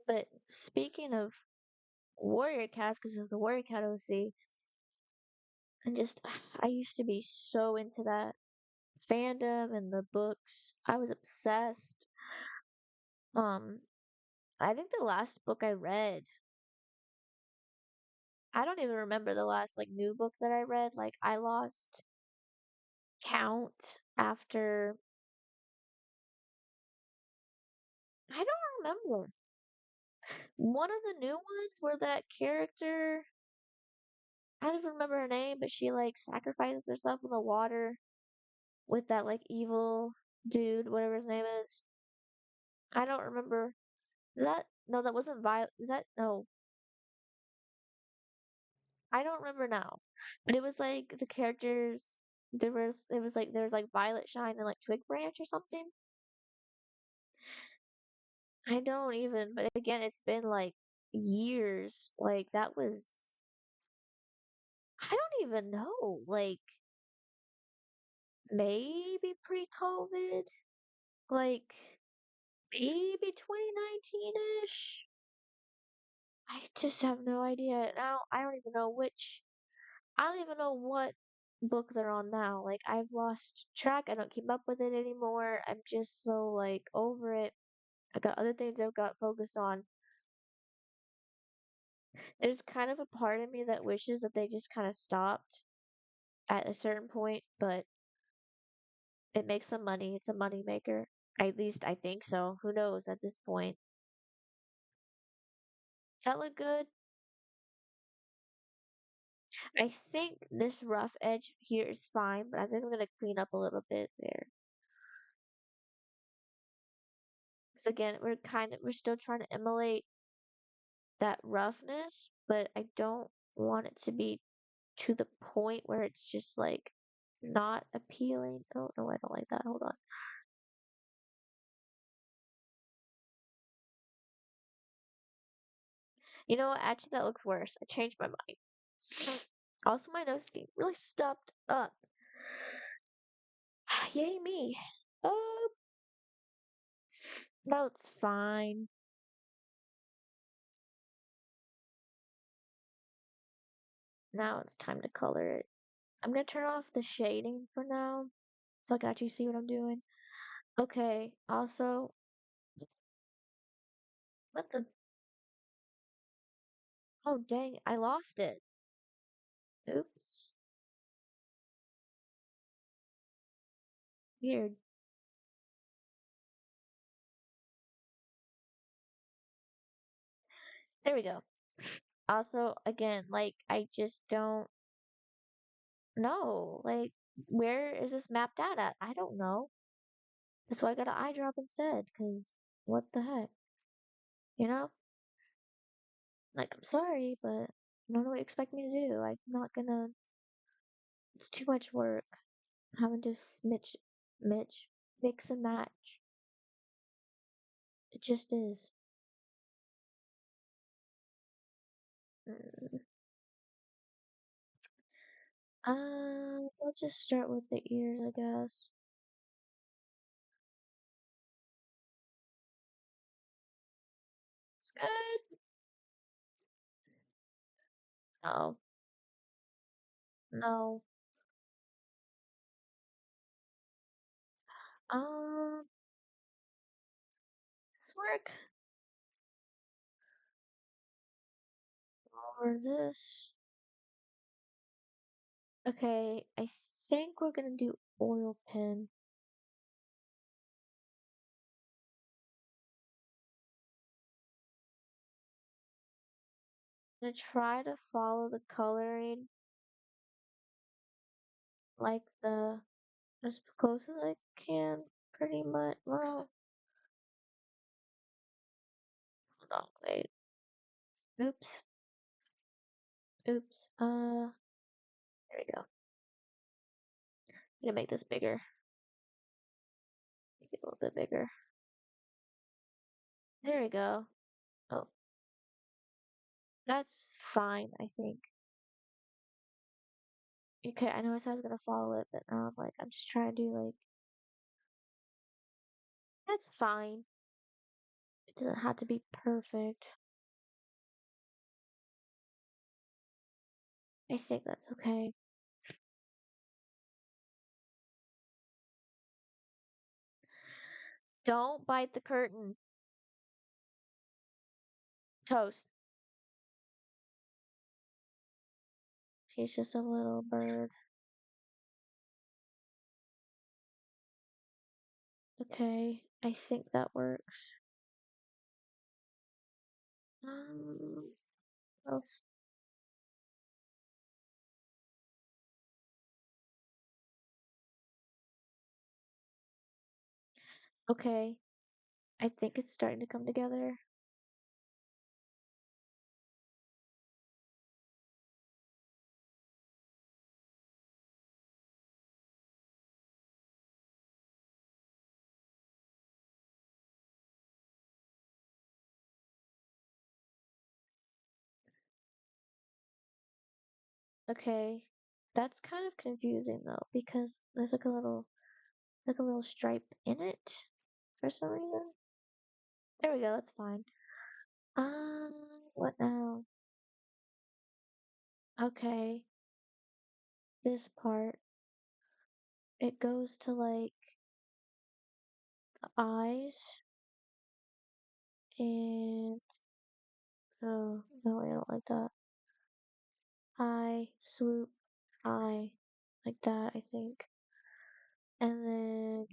But speaking of Warrior Cats, because it's a Warrior Cat OC, and just, I used to be so into that fandom and the books. I was obsessed. Um, I think the last book I read, I don't even remember the last like new book that I read. Like I lost count after I don't remember. One of the new ones where that character, I don't even remember her name, but she like sacrifices herself in the water with that like evil dude, whatever his name is. I don't remember. Is that no? That wasn't Violet. Is that no? I don't remember now, but it was like the characters. There was like Violet Shine and like Twig Branch or something. I don't even, but again, it's been like years. Like that was, I don't even know. Like maybe pre-COVID, like maybe 2019-ish. I just have no idea. Now I don't even know which. I don't even know what book they're on now. Like I've lost track. I don't keep up with it anymore. I'm just so like over it. I got other things I've got focused on. There's kind of a part of me that wishes that they just kind of stopped at a certain point, but it makes them money. It's a money maker. At least I think so. Who knows at this point? Does that look good? I think this rough edge here is fine, but I think I'm gonna clean up a little bit there. Because again, we're still trying to emulate that roughness, but I don't want it to be to the point where it's just like not appealing. Oh no, I don't like that. Hold on. You know what? Actually, that looks worse. I changed my mind. Also, my nose is getting really stuffed up. Yay me. Oh, no, it's fine. Now it's time to color it. I'm gonna turn off the shading for now, so I can actually see what I'm doing. Okay, also, what the? Oh, dang, I lost it. Oops. Weird. There we go. Also, again, like, I just don't know. Like, where is this mapped out at? I don't know. That's why I got an eye drop instead, because what the heck? You know? Like, I'm sorry, but I don't know what you expect me to do. I'm not gonna. It's too much work. Having to Mitch, mix and match. It just is. Mm. Let's just start with the ears, I guess. It's good. No, no. Um, this work over this. Okay, I think we're gonna do oil pen. I'm gonna try to follow the coloring like the as close as I can, pretty much. Well, hold on, wait. Oops, oops. There we go. I'm gonna make this bigger. Make it a little bit bigger. There we go. Oh, that's fine, I think. Okay, I know I said I was gonna follow it, but now I'm like, I'm just trying to do like, that's fine. It doesn't have to be perfect. I think that's okay. Don't bite the curtain. Toast. She's just a little bird. Okay, I think that works. What else? Okay, I think it's starting to come together. Okay. That's kind of confusing though, because there's like a little stripe in it for some reason. There we go, that's fine. Um, what now? Okay, this part, it goes to like the eyes and oh no, I don't like that. Eye, swoop, eye, like that, I think. And then,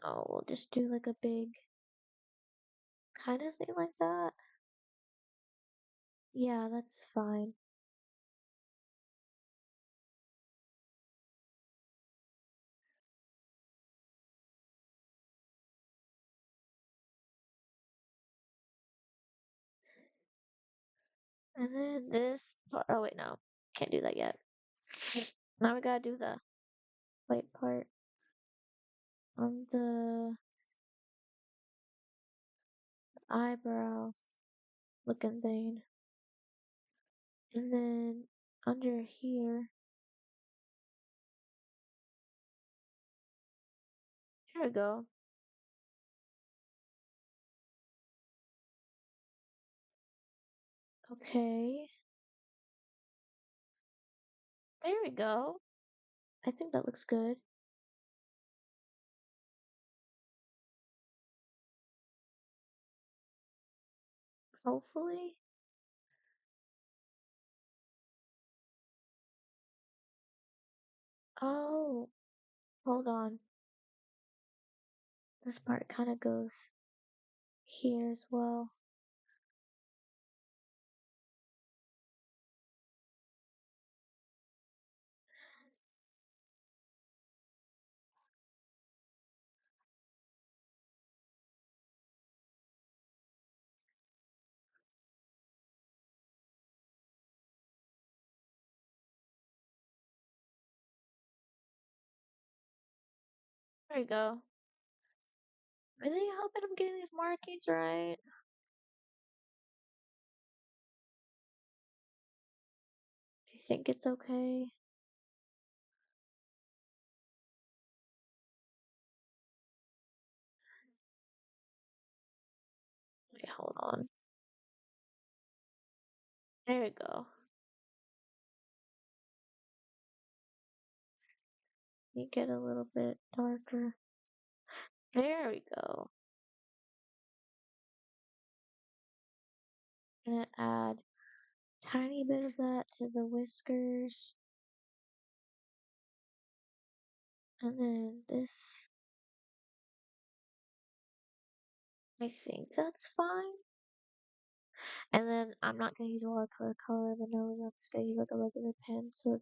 oh, we'll just do like a big kind of thing like that. Yeah, that's fine. And then this part, oh wait, no, can't do that yet. Now we gotta do the white part on the eyebrow looking thing. And then under here, here we go. Okay, there we go. I think that looks good. Hopefully. Oh, hold on. This part kind of goes here as well. There we go. Really hoping I'm getting these markings right. I think it's okay. Wait, hold on. There we go. You get a little bit darker. There we go. Gonna add tiny bit of that to the whiskers. And then this, I think that's fine. And then I'm not gonna use watercolor color the nose. I'm just gonna use like a regular pen, so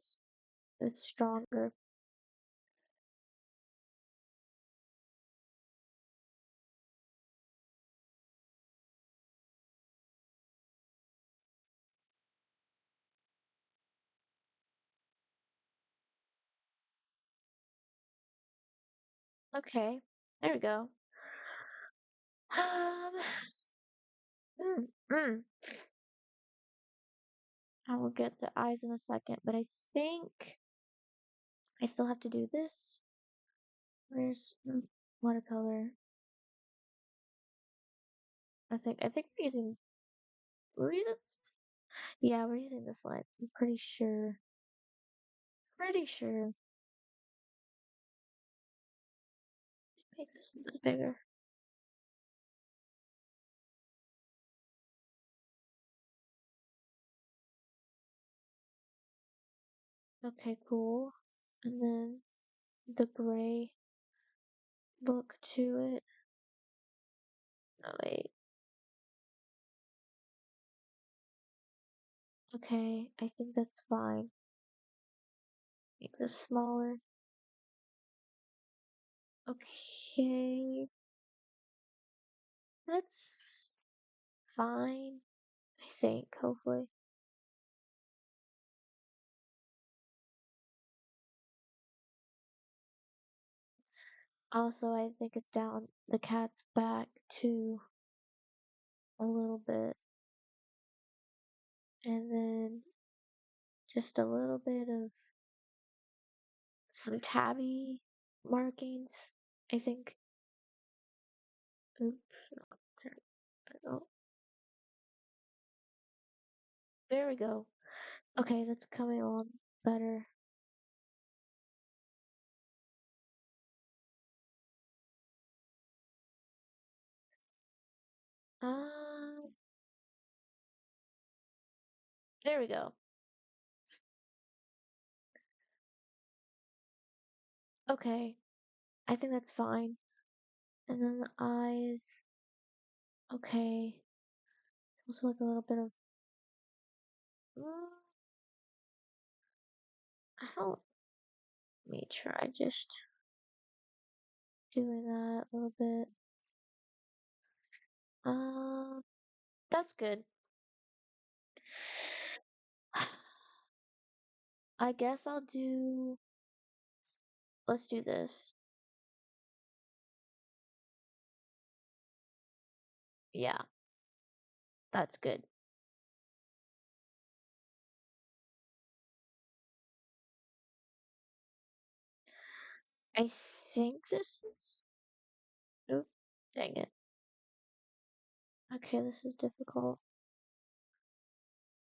it's stronger. Okay, there we go. Um, mm, mm. I will get the eyes in a second, but I think I still have to do this. Where's watercolor? I think we're using this. Yeah, we're using this one. I'm pretty sure. Pretty sure. Make this a bit bigger. Okay, cool. And then the gray look to it. Oh wait. Okay, I think that's fine. Make this smaller. Okay, that's fine. I think, hopefully. Also, I think it's down the cat's back too a little bit, and then just a little bit of some tabby markings, I think. Oops, oh, there we go. Okay, that's coming along better. Um, there we go. Okay, I think that's fine. And then the eyes. Okay, also like a little bit of. Mm, I don't. Let me try just doing that a little bit. Um, that's good. I guess I'll do. Let's do this. Yeah, that's good. I think this is. Oop, dang it. Okay, this is difficult,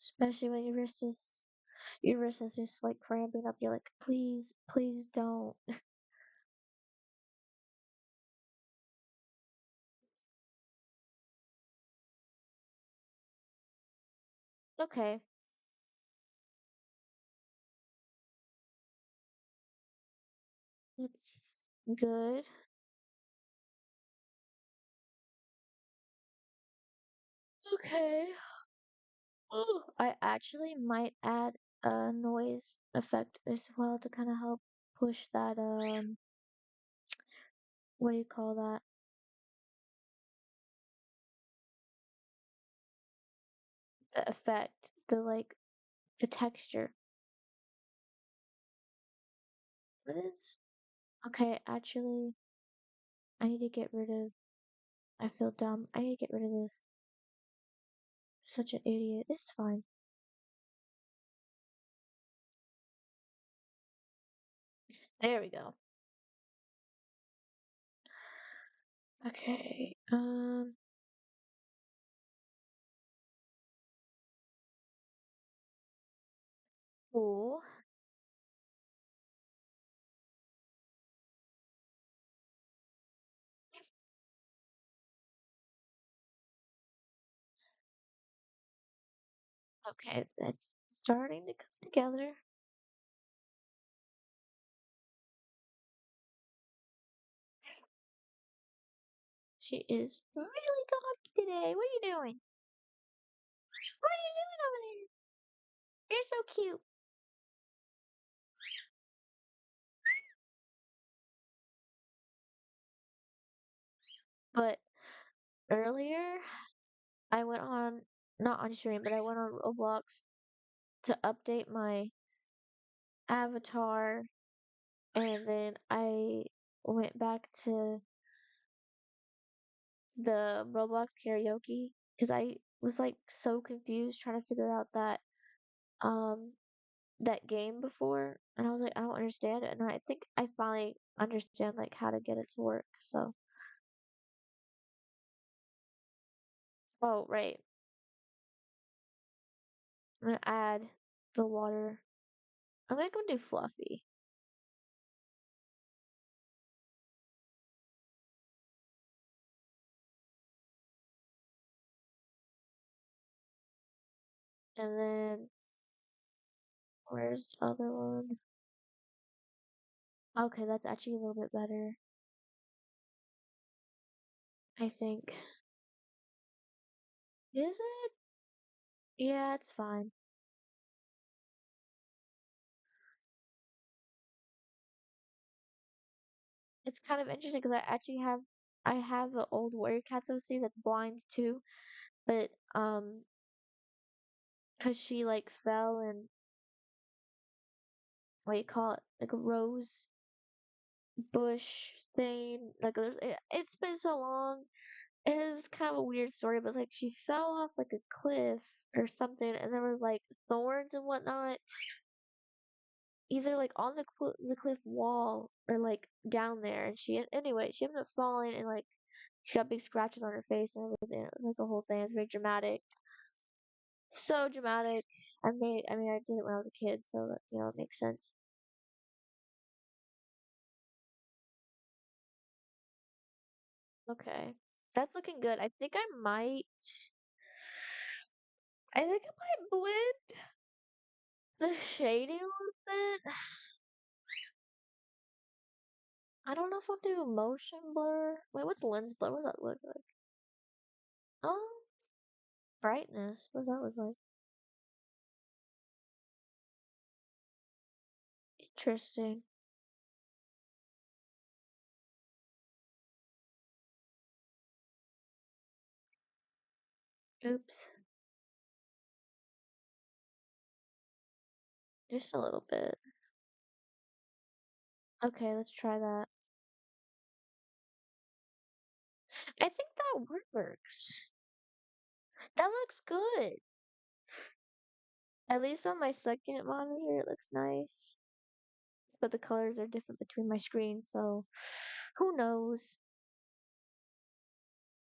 especially when your wrist is just like cramping up. You're like, please, please don't. Okay, that's good. Okay. Ooh, I actually might add a noise effect as well to kind of help push that what do you call that? The effect, the like the texture. What is? Okay, actually, I need to get rid of. I feel dumb. I need to get rid of this. Such an idiot. It's fine. There we go. Okay. Cool. Okay, that's starting to come together. She is really cocky today. What are you doing? What are you doing over there? You're so cute. But earlier, I went on, not on stream, but I went on Roblox to update my avatar, and then I went back to the Roblox karaoke because I was like so confused trying to figure out um that game before, and I was like, I don't understand it, and I think I finally understand like how to get it to work. So, oh right, I'm gonna add the water. I'm gonna go do Fluffy, and then where's the other one? Okay, that's actually a little bit better, I think. Is it? Yeah, it's fine. It's kind of interesting because I have the old Warrior Cats OC that's blind too, but cause she like fell in what do you call it, like a rose bush thing. Like it's been so long, it was kind of a weird story, but like she fell off like a cliff or something, and there was like thorns and whatnot, either like on the cliff wall or like down there. And anyway, she ended up falling and like she got big scratches on her face and everything. It was like a whole thing. It was very dramatic, so dramatic. I mean, I did it when I was a kid, so that it makes sense. Okay, that's looking good. I think I might blend the shading a little bit. I don't know if I'll do motion blur. Wait, what's lens blur? What does that look like? Oh, brightness. What does that look like? Interesting. Oops. Just a little bit. Okay, let's try that. I think that works. That looks good. At least on my second monitor, it looks nice. But the colors are different between my screens, so who knows?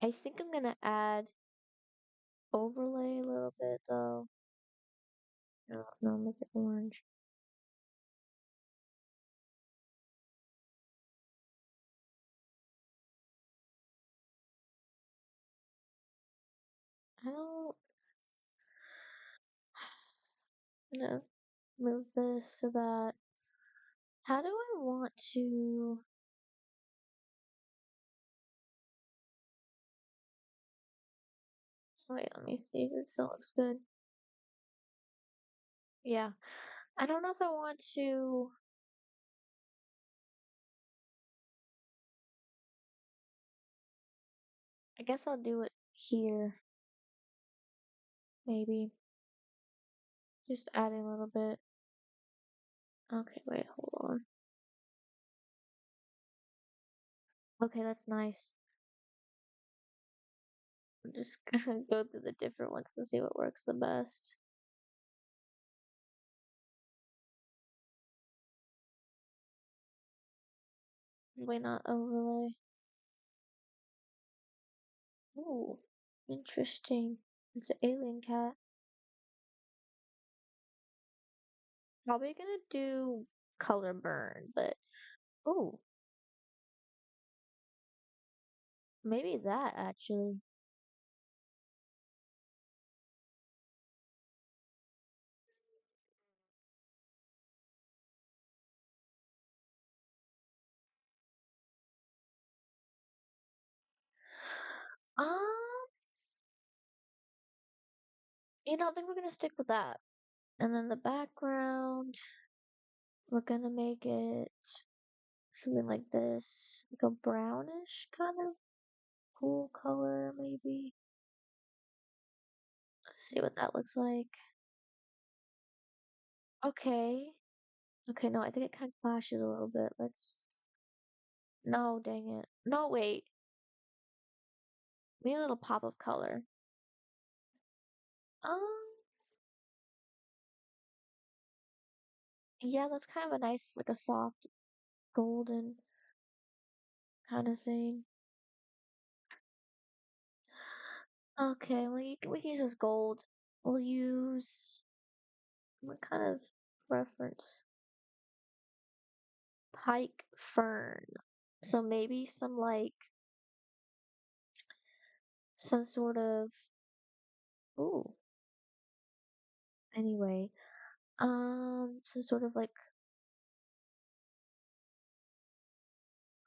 I think I'm gonna add overlay a little bit though. No, no, make it orange. I don't. I'm gonna move this so that. How do I want to? Wait, let me see if it still looks good. Yeah, I don't know if I want to. I guess I'll do it here, maybe. Just adding a little bit. Okay, wait, hold on. Okay, that's nice. I'm just gonna go through the different ones to see what works the best. Why not overlay? Ooh, interesting. It's an alien cat. Probably gonna do color burn, but ooh, maybe that actually. Um, I think we're gonna stick with that. And then the background, we're gonna make it something like this, like a brownish kind of cool color, maybe. Let's see what that looks like. Okay. Okay, no, I think it kind of clashes a little bit. No, dang it. No, wait. We need a little pop of color. Um, yeah, that's kind of a nice, like a soft golden kind of thing. Okay, we can use this gold. We'll use what kind of reference? Pike fern. So maybe some sort of ooh. Anyway, some sort of like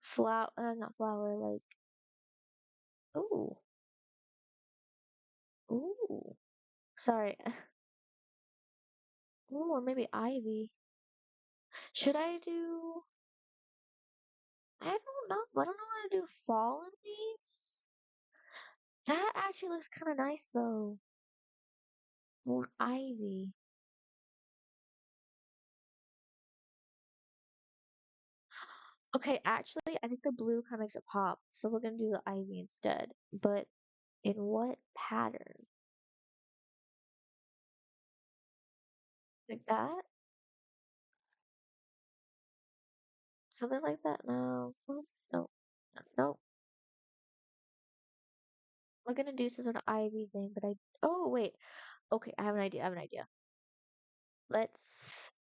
flower, not flower, like ooh, ooh. Sorry, ooh, or maybe ivy. Should I do? I don't know. I don't know how to do fallen leaves. That actually looks kind of nice though. More ivy. Okay, actually, I think the blue kind of makes it pop, so we're gonna do the ivy instead. But in what pattern? Like that? Something like that? No. No. No. No. We're gonna do some sort of ivy thing, but oh, wait. Okay, I have an idea. I have an idea. Let's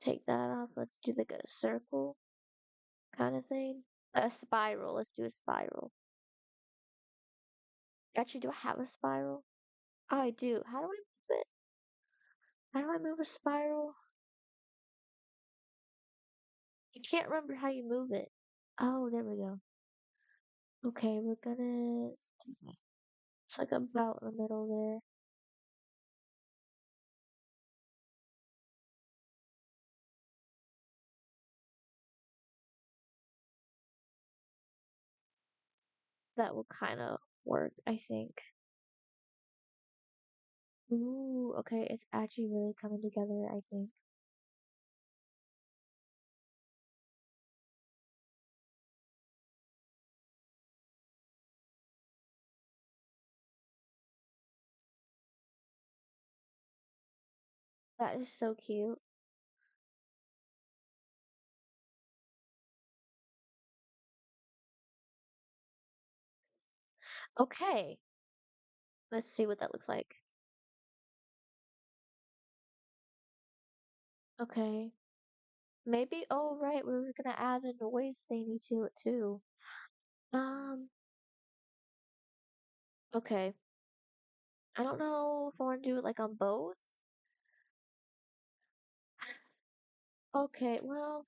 take that off. Let's do like a circle kind of thing. A spiral. Let's do a spiral. Actually, do I have a spiral? Oh, I do. How do I move it? How do I move a spiral? I can't remember how you move it. Oh, there we go. Okay, we're gonna. It's like about in the middle there. That will kind of work, I think. Ooh, okay, it's actually really coming together, I think. That is so cute. Okay, let's see what that looks like. Okay, maybe. Oh, right, we were gonna add a noise thingy to it too. Um, okay. I don't know if I want to do it like on both. Okay, well,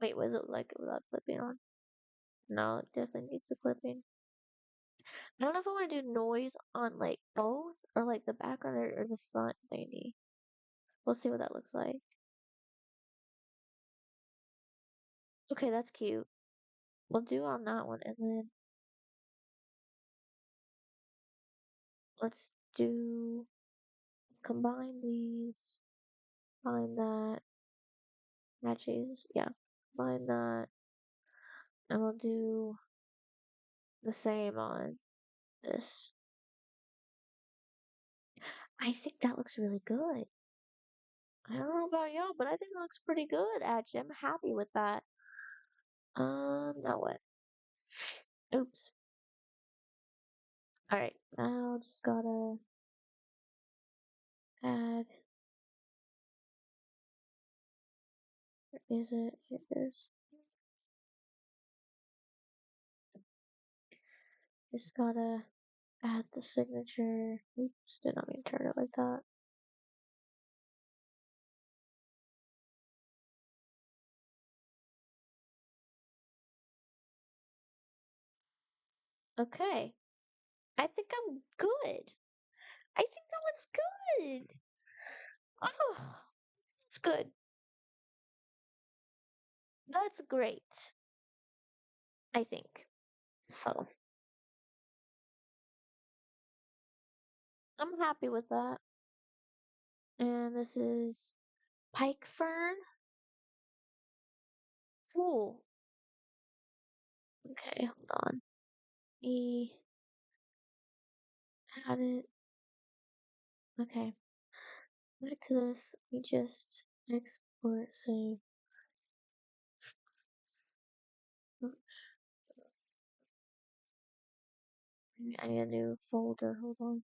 wait, was it like without clipping on? No, it definitely needs the clipping. I don't know if I want to do noise on like both or like the background or the front thingy. We'll see what that looks like. Okay, that's cute. We'll do on that one and then let's do combine these, combine that, matches, yeah, combine that, and we'll do the same on this. I think that looks really good. I don't know about y'all, but I think it looks pretty good, actually. I'm happy with that. Now what? Oops. Alright, now just gotta add, where is it? Here it is. Just gotta add the signature. Oops, did not mean to turn it like that. Okay, I think I'm good. I think that looks good. Oh, that's good. That's great, I think. So, I'm happy with that. And this is Pike Fern. Cool. Okay, hold on. Me add it. Okay, back to this. We just export, save. Oops, I need a new folder. Hold on.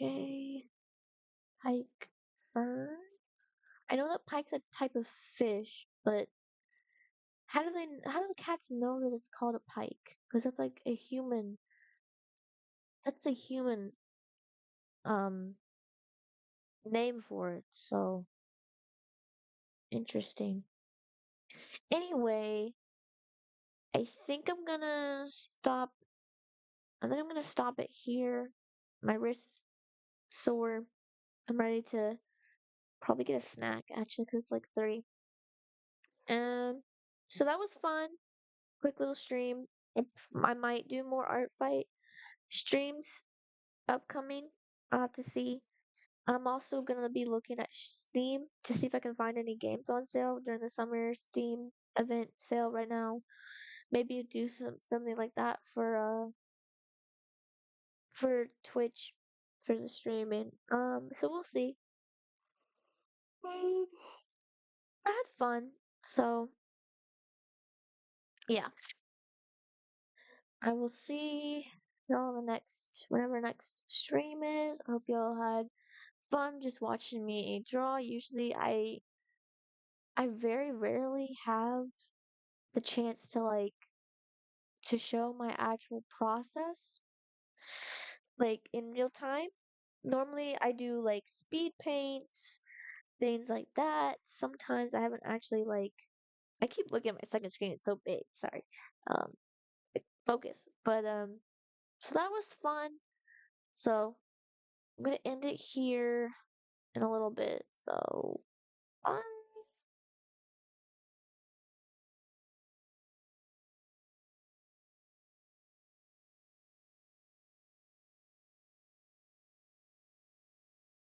Okay, Pike Fern. I know that pike's a type of fish, but how do the cats know that it's called a pike? Because that's like a human. That's a human um name for it. So interesting. Anyway, I think I'm gonna stop. I think I'm gonna stop it here. My wrist's sore. I'm ready to probably get a snack actually, because it's like 3. And so that was fun. quick little stream. If I might do more art fight streams upcoming. I'll have to see. I'm also gonna be looking at Steam to see if I can find any games on sale during the summer Steam event sale right now. Maybe do something like that for Twitch for the streaming. So we'll see. Um, I had fun. So yeah, I will see y'all whenever next stream is. I hope y'all had fun just watching me draw. Usually I very rarely have the chance to to show my actual process like in real time. Normally I do like speed paints, things like that. Sometimes I haven't actually I keep looking at my second screen, it's so big, sorry. Um focus. But so that was fun. So I'm gonna end it here in a little bit. So bye.